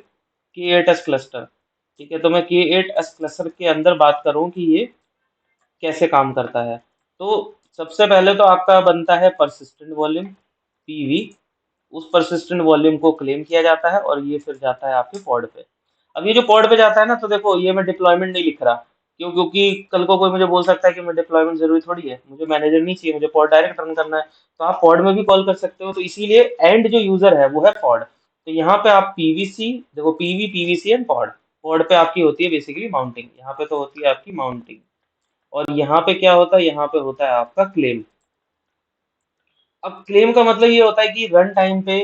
K8s क्लस्टर, ठीक है। तो मैं K8s क्लस्टर के अंदर बात करूँ कि ये कैसे काम करता है। तो सबसे पहले तो आपका बनता है परसिस्टेंट वॉल्यूम, पीवी। उस परसिस्टेंट वॉल्यूम को क्लेम किया जाता है और ये फिर जाता है आपके पॉड पे। अब ये जो पॉड पे जाता है ना, तो देखो ये मैं डिप्लॉयमेंट नहीं लिख रहा, क्यों? क्योंकि कल को कोई मुझे बोल सकता है कि मैं डिप्लॉयमेंट जरूरी थोड़ी है, मुझे मैनेजर नहीं चाहिए, मुझे पॉड डायरेक्ट रन करना है। तो आप पॉड में भी कॉल कर सकते हो, तो इसीलिए एंड जो यूजर है वो है पॉड। तो यहाँ पे आप पीवीसी देखो, PV PVC and pod. Pod पे आपकी होती है बेसिकली माउंटिंग, यहाँ पे तो होती है आपकी माउंटिंग। और यहाँ पे क्या होता है, यहाँ पे होता है आपका क्लेम। अब क्लेम का मतलब ये होता है कि रन टाइम पे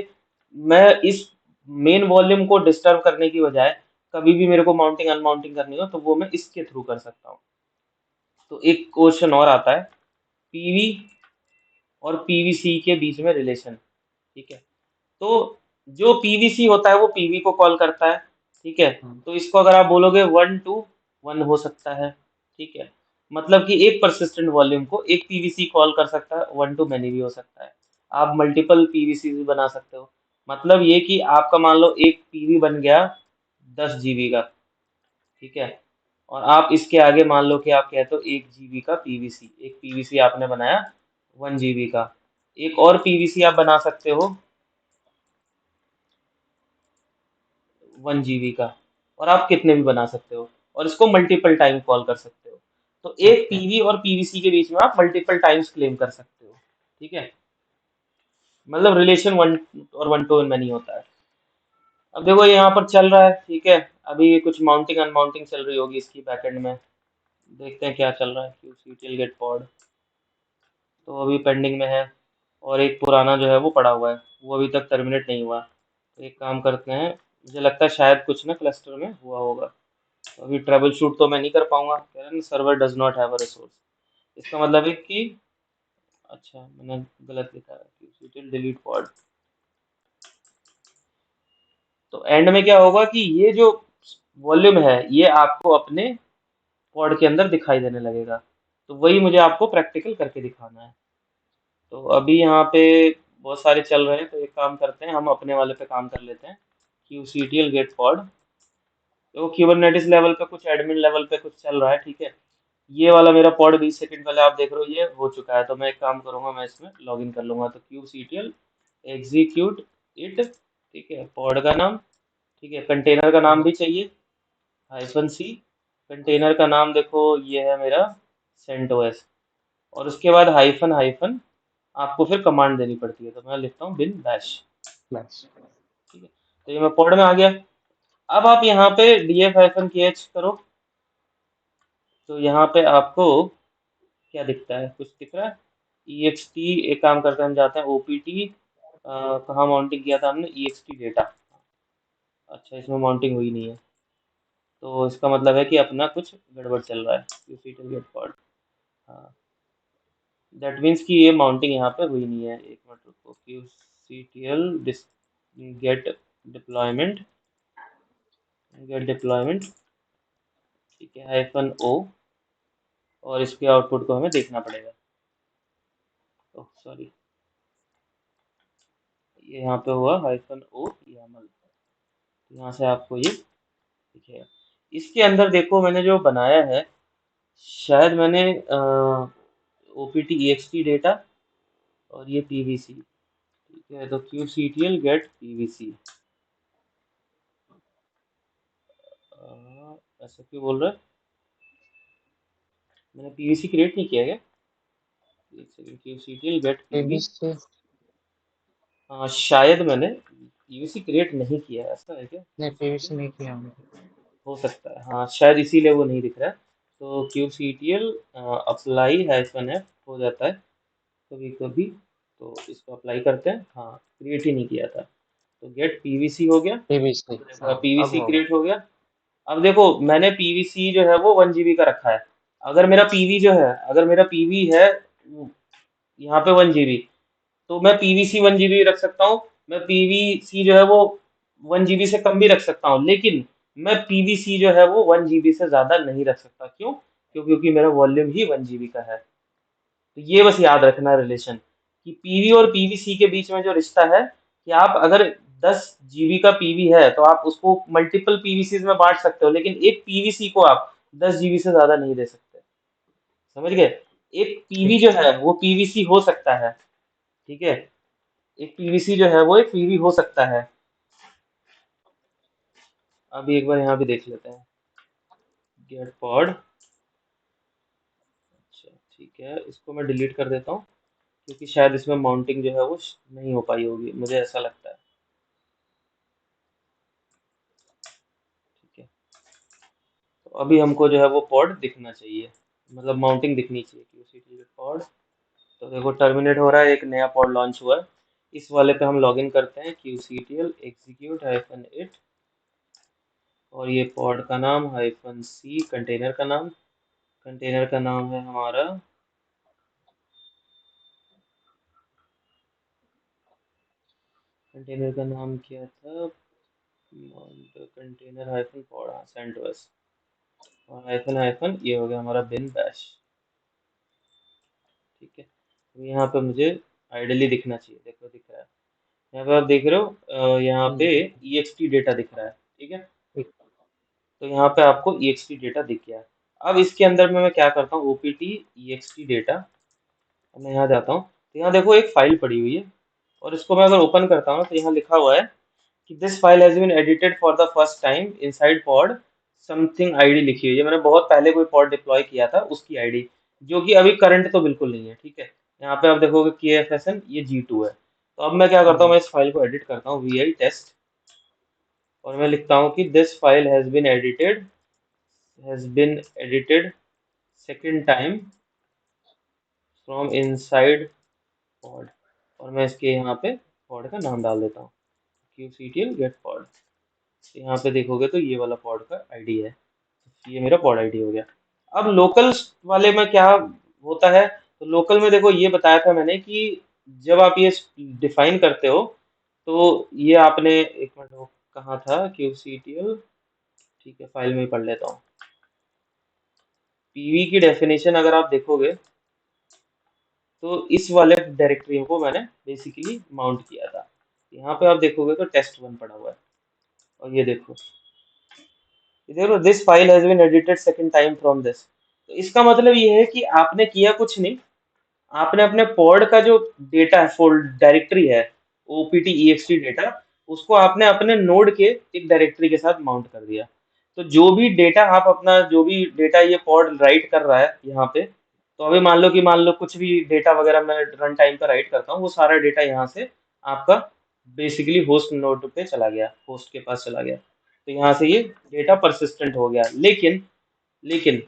मैं इस मेन वॉल्यूम को डिस्टर्ब करने की बजाय, कभी भी मेरे को माउंटिंग अनमाउंटिंग करनी हो तो वो मैं इसके थ्रू कर सकता हूँ। तो एक क्वेश्चन और आता है, पीवी और पीवीसी के बीच में रिलेशन, ठीक है। तो जो पीवीसी होता है वो पीवी को कॉल करता है, ठीक है। हम्म, तो इसको अगर आप बोलोगे 1 to 1 हो सकता है, ठीक है। मतलब कि एक परसिस्टेंट वॉल्यूम को एक पीवीसी कॉल कर सकता है, 1 to many भी हो सकता है। आप मल्टीपल पीवीसी भी बना सकते हो। मतलब ये कि आपका मान लो एक पीवी बन गया 10 जीबी का, ठीक है। और आप इसके आगे मान लो कि आप कहते हो 1 जीबी का पीवीसी, एक पीवीसी आपने बनाया 1 जीबी का। एक और पीवीसी आप बना सकते हो 1 जीबी का, और आप कितने भी बना सकते हो, और इसको मल्टीपल टाइम कॉल कर सकते हो। तो एक ओके। पीवी और पीवीसी के बीच में आप मल्टीपल टाइम्स क्लेम कर सकते हो, ठीक है। मतलब रिलेशन वन और 1 to many होता है। अब देखो ये यहाँ पर चल रहा है, ठीक है। अभी कुछ माउंटिंग अनमाउंटिंग चल रही होगी इसकी बैकएंड में, देखते हैं क्या चल रहा है। क्यूसीटीएल गेट पॉड तो अभी पेंडिंग में है, और एक पुराना जो है वो पड़ा हुआ है, वो अभी तक टर्मिनेट नहीं हुआ। तो एक काम करते हैं, मुझे लगता है शायद कुछ ना क्लस्टर में हुआ होगा। तो अभी ट्रबल शूट तो मैं नहीं कर पाऊंगा, कह रहे हैं server does not have a resource. इसका मतलब है कि, अच्छा मैंने गलत लिखा है, क्यूसीटीएल डिलीट पॉड। तो एंड में क्या होगा कि ये जो वॉल्यूम है ये आपको अपने पॉड के अंदर दिखाई देने लगेगा। तो वही मुझे आपको प्रैक्टिकल करके दिखाना है। तो अभी यहाँ पे बहुत सारे चल रहे हैं, तो एक काम करते हैं, हम अपने वाले पे काम कर लेते हैं। क्यूसीटीएल गेट पॉड, तो क्यूबरनेटिस लेवल पे कुछ एडमिन लेवल पे कुछ चल रहा है, ठीक है। ये वाला मेरा पॉड 20 सेकंड पहले आप देख रहे हो ये हो चुका है। तो मैं एक काम करूंगा, मैं इसमें लॉग इन कर लूंगा। तो क्यूसीटीएल एग्जीक्यूट इट, ठीक है। पॉड का नाम, ठीक है। कंटेनर का नाम भी चाहिए, -c। कंटेनर का नाम देखो ये है मेरा CentOS। और उसके बाद हाइफन हाइफन आपको फिर कमांड देनी पड़ती है, तो मैं लिखता हूँ bin bash, बस। ठीक है। तो ये मैं पॉड में आ गया। अब आप यहाँ पे df-kh करो, तो यहाँ पे आपको क्या दिखता है, कुछ दिख रहा है? ext, एक काम करते हैं हम जाते हैं opt, कहाँ माउंटिंग किया था हमने, ext डेटा। अच्छा इसमें माउंटिंग हुई नहीं है, तो इसका मतलब है कि अपना कुछ गड़बड़ चल रहा है। क्यूसीटीएल गेट पॉड, हाँ, दैट मीन्स कि ये माउंटिंग यहाँ पे हुई नहीं है। एक मिनट रुको, क्यूसीटीएल गेट डिप्लॉयमेंट, गेट डिप्लॉयमेंट, ठीक है, -o। और इसके आउटपुट को हमें देखना पड़ेगा। ओह सॉरी, ये यहाँ पे हुआ -o YAML, यहाँ से आपको ये दिखेगा। इसके अंदर देखो मैंने जो बनाया है, शायद मैंने opt ext डेटा और ये pvc, ठीक है। तो qctl get pvc, ऐसा क्यों बोल रहा है, मैंने pvc क्रिएट नहीं किया क्या? एक second, qctl get pv, PBC. हाँ शायद मैंने pvc क्रिएट नहीं किया है, ऐसा है क्या? नहीं, एक पीबीसी सेकंड, नहीं किया हमने। हो सकता है, हाँ शायद इसीलिए वो नहीं दिख रहा है। तो qctl अप्लाई -f हो जाता है कभी कभी, तो इसको अप्लाई करते हैं। हाँ, क्रिएट ही नहीं किया था। तो गेट पीवीसी हो गया, पीबीसी, तो देखो हाँ, अब पीवीसी होगा। क्रिएट हो गया। अब देखो मैंने पीवीसी जो है वो 1 जीबी का रखा है। अगर मेरा पीवी जो है, अगर मेरा पीवी है यहाँ पे 1 जीबी, तो मैं पीवीसी 1 जीबी रख सकता हूँ। मैं पीवीसी जो है वो 1 GB से कम भी रख सकता हूँ, लेकिन मैं पीवीसी जो है वो 1 GB से ज्यादा नहीं रख सकता। क्यों? क्योंकि मेरा वॉल्यूम ही 1 GB का है। तो ये बस याद रखना रिलेशन, कि पीवी और पीवीसी के बीच में जो रिश्ता है, कि आप अगर 10 GB का पीवी है तो आप उसको मल्टीपल पीवीसी में बांट सकते हो, लेकिन एक पीवीसी को आप 10 GB से ज्यादा नहीं दे सकते। समझ गए? एक पीवी ठीक जो है वो पीवीसी हो सकता है, ठीक है? एक पीवीसी जो है वो एक पीवी हो सकता है। अभी एक बार यहाँ भी देख लेते हैं, गेट पॉड। अच्छा ठीक है, इसको मैं डिलीट कर देता हूँ, क्योंकि शायद इसमें माउंटिंग जो है वो नहीं हो पाई होगी, मुझे ऐसा लगता है। ठीक है, तो अभी हमको जो है वो पॉड दिखना चाहिए, मतलब माउंटिंग दिखनी चाहिए कि उसी के पॉड। तो देखो टर्मिनेट हो रहा है, एक नया पॉड लॉन्च हुआ है। इस वाले पे हम लॉगिन करते हैं, qctl execute -it, और ये पॉड का नाम -c, कंटेनर का नाम है हमारा, कंटेनर का नाम क्या था, कंटेनर हाइफन पॉड, हाँ सेंटोस, और हाइफन हाइफन ये हो गया हमारा बिन बैश। ठीक है, तो यहाँ पे मुझे आइडली दिखना चाहिए, देखो दिख रहा है। यहाँ पे आप देख रहे हो, यहाँ पे है। ext डेटा दिख रहा है। ठीक है, ठीक। तो यहाँ पे आपको ext डेटा दिख गया। अब इसके अंदर में मैं क्या करता हूँ, opt ext डेटा, अब मैं यहाँ जाता हूँ, तो यहाँ देखो एक फाइल पड़ी हुई है, और इसको मैं अगर ओपन करता हूँ तो यहाँ लिखा हुआ है कि this file has been edited for the first time inside pod something ID लिखी हुई है। मैंने बहुत पहले कोई पॉड डिप्लॉय किया था उसकी आईडी, जो कि अभी करंट तो बिल्कुल नहीं है। ठीक है, यहाँ पे आप देखोगे KFSN ये G2 है। तो अब मैं क्या करता हूँ, हम्म। मैं इस फाइल को एडिट करता हूँ vi टेस्ट, और मैं लिखता हूँ कि this file has been edited second time from inside pod, और मैं इसके यहाँ पे पॉड का नाम डाल देता हूँ, qctl गेट पॉड। यहाँ पे देखोगे तो ये वाला पॉड का आईडी है, ये मेरा पॉड आईडी हो गया। अब लोकल वाले में क्या होता है, तो लोकल में देखो ये बताया था मैंने कि जब आप ये डिफाइन करते हो, तो ये आपने एक मिनट, वो कहाँ था, qctl, ठीक है फाइल में ही पढ़ लेता हूँ। पीवी की डेफिनेशन अगर आप देखोगे, तो इस वाले डायरेक्टरी को मैंने बेसिकली माउंट किया था। यहाँ पे आप देखोगे तो test1 पड़ा हुआ है, और ये देखो this file has been edited second time from this. तो इसका मतलब ये है कि आपने किया कुछ नहीं, आपने अपने पॉड का जो डेटा है, फोल्ड डायरेक्टरी है, opt ext डेटा, उसको आपने अपने नोड के एक डायरेक्टरी के साथ माउंट कर दिया। तो जो भी डेटा आप अपना, जो भी डेटा ये पॉड राइट कर रहा है यहाँ पे, तो अभी मान लो कुछ भी डेटा वगैरह मैं रन टाइम पर राइट करता हूँ, वो सारा डेटा यहाँ से आपका बेसिकली होस्ट नोड पे चला गया, होस्ट के पास चला गया। तो यहाँ से ये डेटा परसिस्टेंट हो गया। लेकिन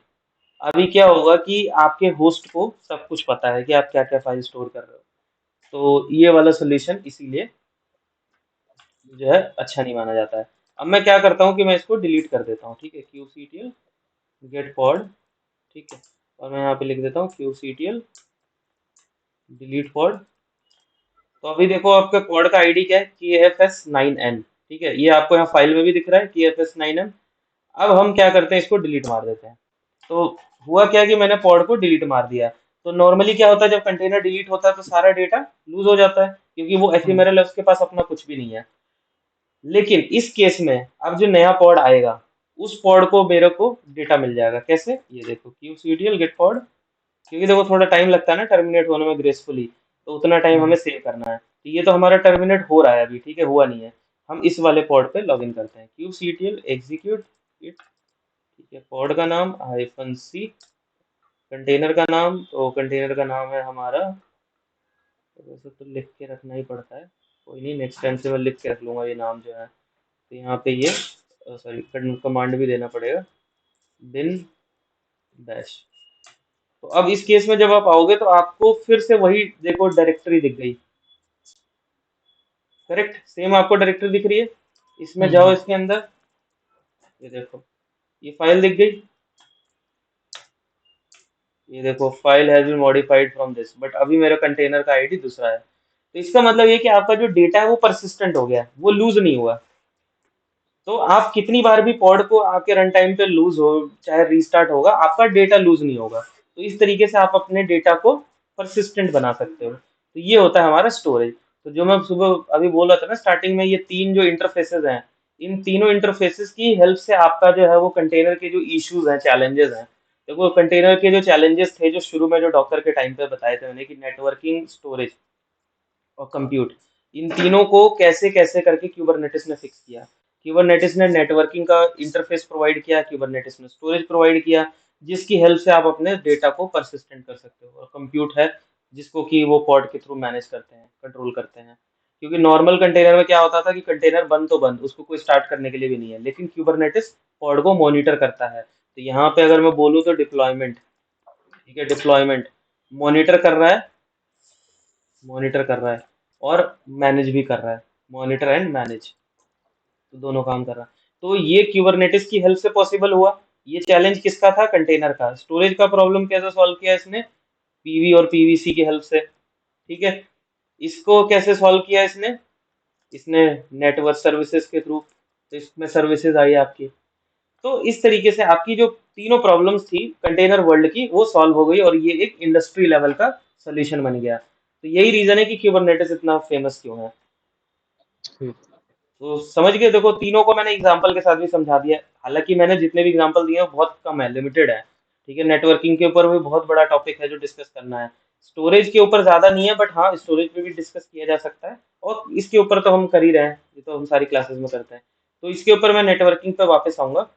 अभी क्या होगा कि आपके होस्ट को सब कुछ पता है कि आप क्या क्या फाइल स्टोर कर रहे हो। तो ये वाला सोल्यूशन इसीलिए जो है अच्छा नहीं माना जाता है। अब मैं क्या करता हूँ कि मैं इसको डिलीट कर देता हूँ। ठीक है, qctl गेट पॉड, ठीक है, और मैं यहाँ पे लिख देता हूँ qctl डिलीट पॉड। तो अभी देखो आपके पॉड का आईडी क्या है, KFS9N। ठीक है, ये आपको यहाँ फाइल में भी दिख रहा है KFS9N। अब हम क्या करते हैं, इसको डिलीट मार देते हैं। तो हुआ क्या कि मैंने पॉड को डिलीट मार दिया। तो नॉर्मली क्या होता है, जब कंटेनर डिलीट होता है तो सारा डेटा लूज हो जाता है, क्योंकि वो हम्म। एफीमेरल है, उसके पास अपना कुछ भी नहीं है। लेकिन इस केस में अब जो नया पॉड आएगा, उस पॉड को मेरे को डेटा मिल जाएगा। कैसे, ये देखो qctl गेट पॉड, क्योंकि देखो थोड़ा टाइम लगता है ना टर्मिनेट होने में ग्रेसफुली, तो उतना टाइम हमें हम्म। सेव करना है। तो ये तो हमारा टर्मिनेट हो रहा है अभी, ठीक है, हुआ नहीं है। हम इस वाले पॉड पे लॉगिन करते हैं, qctl एग्जीक्यूट इट, ठीक है, पॉड का नाम -c, कंटेनर का नाम, तो कंटेनर का नाम है हमारा, तो वैसे तो लिख के रखना ही पड़ता है, कोई नहीं, नेक्स्ट टाइम से मैं लिख के रख लूंगा ये नाम जो है। तो यहाँ पे ये सॉरी कमांड भी देना पड़ेगा, बिन बैश। तो अब इस केस में जब आप आओगे तो आपको फिर से वही देखो डायरेक्टरी दिख गई, करेक्ट, सेम आपको डायरेक्टरी दिख रही है। इसमें जाओ, हम्म। इसके अंदर ये देखो, ये फाइल दिख गई, ये देखो file has been modified from this, but अभी मेरा कंटेनर का आईडी दूसरा है। तो इसका मतलब ये कि आपका जो डेटा है वो परसिस्टेंट हो गया, वो लूज नहीं हुआ। तो आप कितनी बार भी पॉड को आपके रन टाइम पे लूज हो, चाहे रीस्टार्ट होगा, आपका डेटा लूज नहीं होगा। तो इस तरीके से आप अपने डेटा को परसिस्टेंट बना सकते हो। तो ये होता है हमारा स्टोरेज। तो जो मैं सुबह अभी बोल रहा था ना स्टार्टिंग में, ये तीन जो इंटरफेसेस हैं, इन तीनों इंटरफेसेस की हेल्प से आपका जो है वो कंटेनर के जो इश्यूज हैं, चैलेंजेस हैं, देखो कंटेनर के जो चैलेंजेस थे जो शुरू में जो डॉकर के टाइम पे बताए थे मैंने, कि नेटवर्किंग, स्टोरेज और कंप्यूट, इन तीनों को कैसे कैसे करके क्यूबरनेटिस ने फिक्स किया। क्यूबरनेटिस ने नेटवर्किंग का इंटरफेस प्रोवाइड किया, क्यूबरनेटिस ने स्टोरेज प्रोवाइड किया, जिसकी हेल्प से आप अपने डेटा को परसिस्टेंट कर सकते हो। और कंप्यूट है जिसको कि वो पॉड के थ्रू मैनेज करते हैं, कंट्रोल करते हैं। क्योंकि नॉर्मल कंटेनर में क्या होता था कि कंटेनर बंद तो बंद, उसको कोई स्टार्ट करने के लिए भी नहीं है, लेकिन क्यूबरनेटिस पॉड को मॉनिटर करता है। तो यहाँ पे अगर मैं बोलूँ तो डिप्लॉयमेंट, ठीक है, डिप्लॉयमेंट मॉनिटर कर रहा है, मॉनिटर कर रहा है और मैनेज भी कर रहा है, मॉनिटर एंड मैनेज, तो दोनों काम कर रहा है। तो ये क्यूबरनेटिस की हेल्प से पॉसिबल हुआ। ये चैलेंज किसका था? कंटेनर का। स्टोरेज का प्रॉब्लम कैसे सॉल्व किया इसने? पीवी और पीवीसी की हेल्प से, ठीक है। इसको कैसे सॉल्व किया इसने? इसने नेटवर्क सर्विसेज के थ्रू, तो इसमें सर्विसेज आई आपकी। तो इस तरीके से आपकी जो तीनों प्रॉब्लम्स थी कंटेनर वर्ल्ड की, वो सॉल्व हो गई और ये एक इंडस्ट्री लेवल का सोल्यूशन बन गया। तो यही रीजन है कि क्यूबरनेटिस इतना फेमस क्यों है। हम्म, तो समझ गए, देखो तीनों को मैंने एग्जांपल के साथ भी समझा दिया। हालांकि मैंने जितने भी एग्जांपल दिए हैं वो बहुत कम है, लिमिटेड है, ठीक है। नेटवर्किंग के ऊपर भी बहुत बड़ा टॉपिक है जो डिस्कस करना है। स्टोरेज के ऊपर ज्यादा नहीं है, बट हाँ स्टोरेज पे भी डिस्कस किया जा सकता है। और इसके ऊपर तो हम कर ही रहे हैं, ये तो हम सारी क्लासेस में करते हैं। तो इसके ऊपर मैं नेटवर्किंग पे वापस आऊंगा।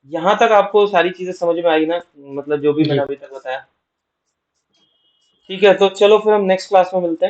यहाँ तक आपको सारी चीजें समझ में आई ना, मतलब जो भी मैंने जी। अभी तक बताया? ठीक है, तो चलो फिर हम नेक्स्ट क्लास में मिलते हैं।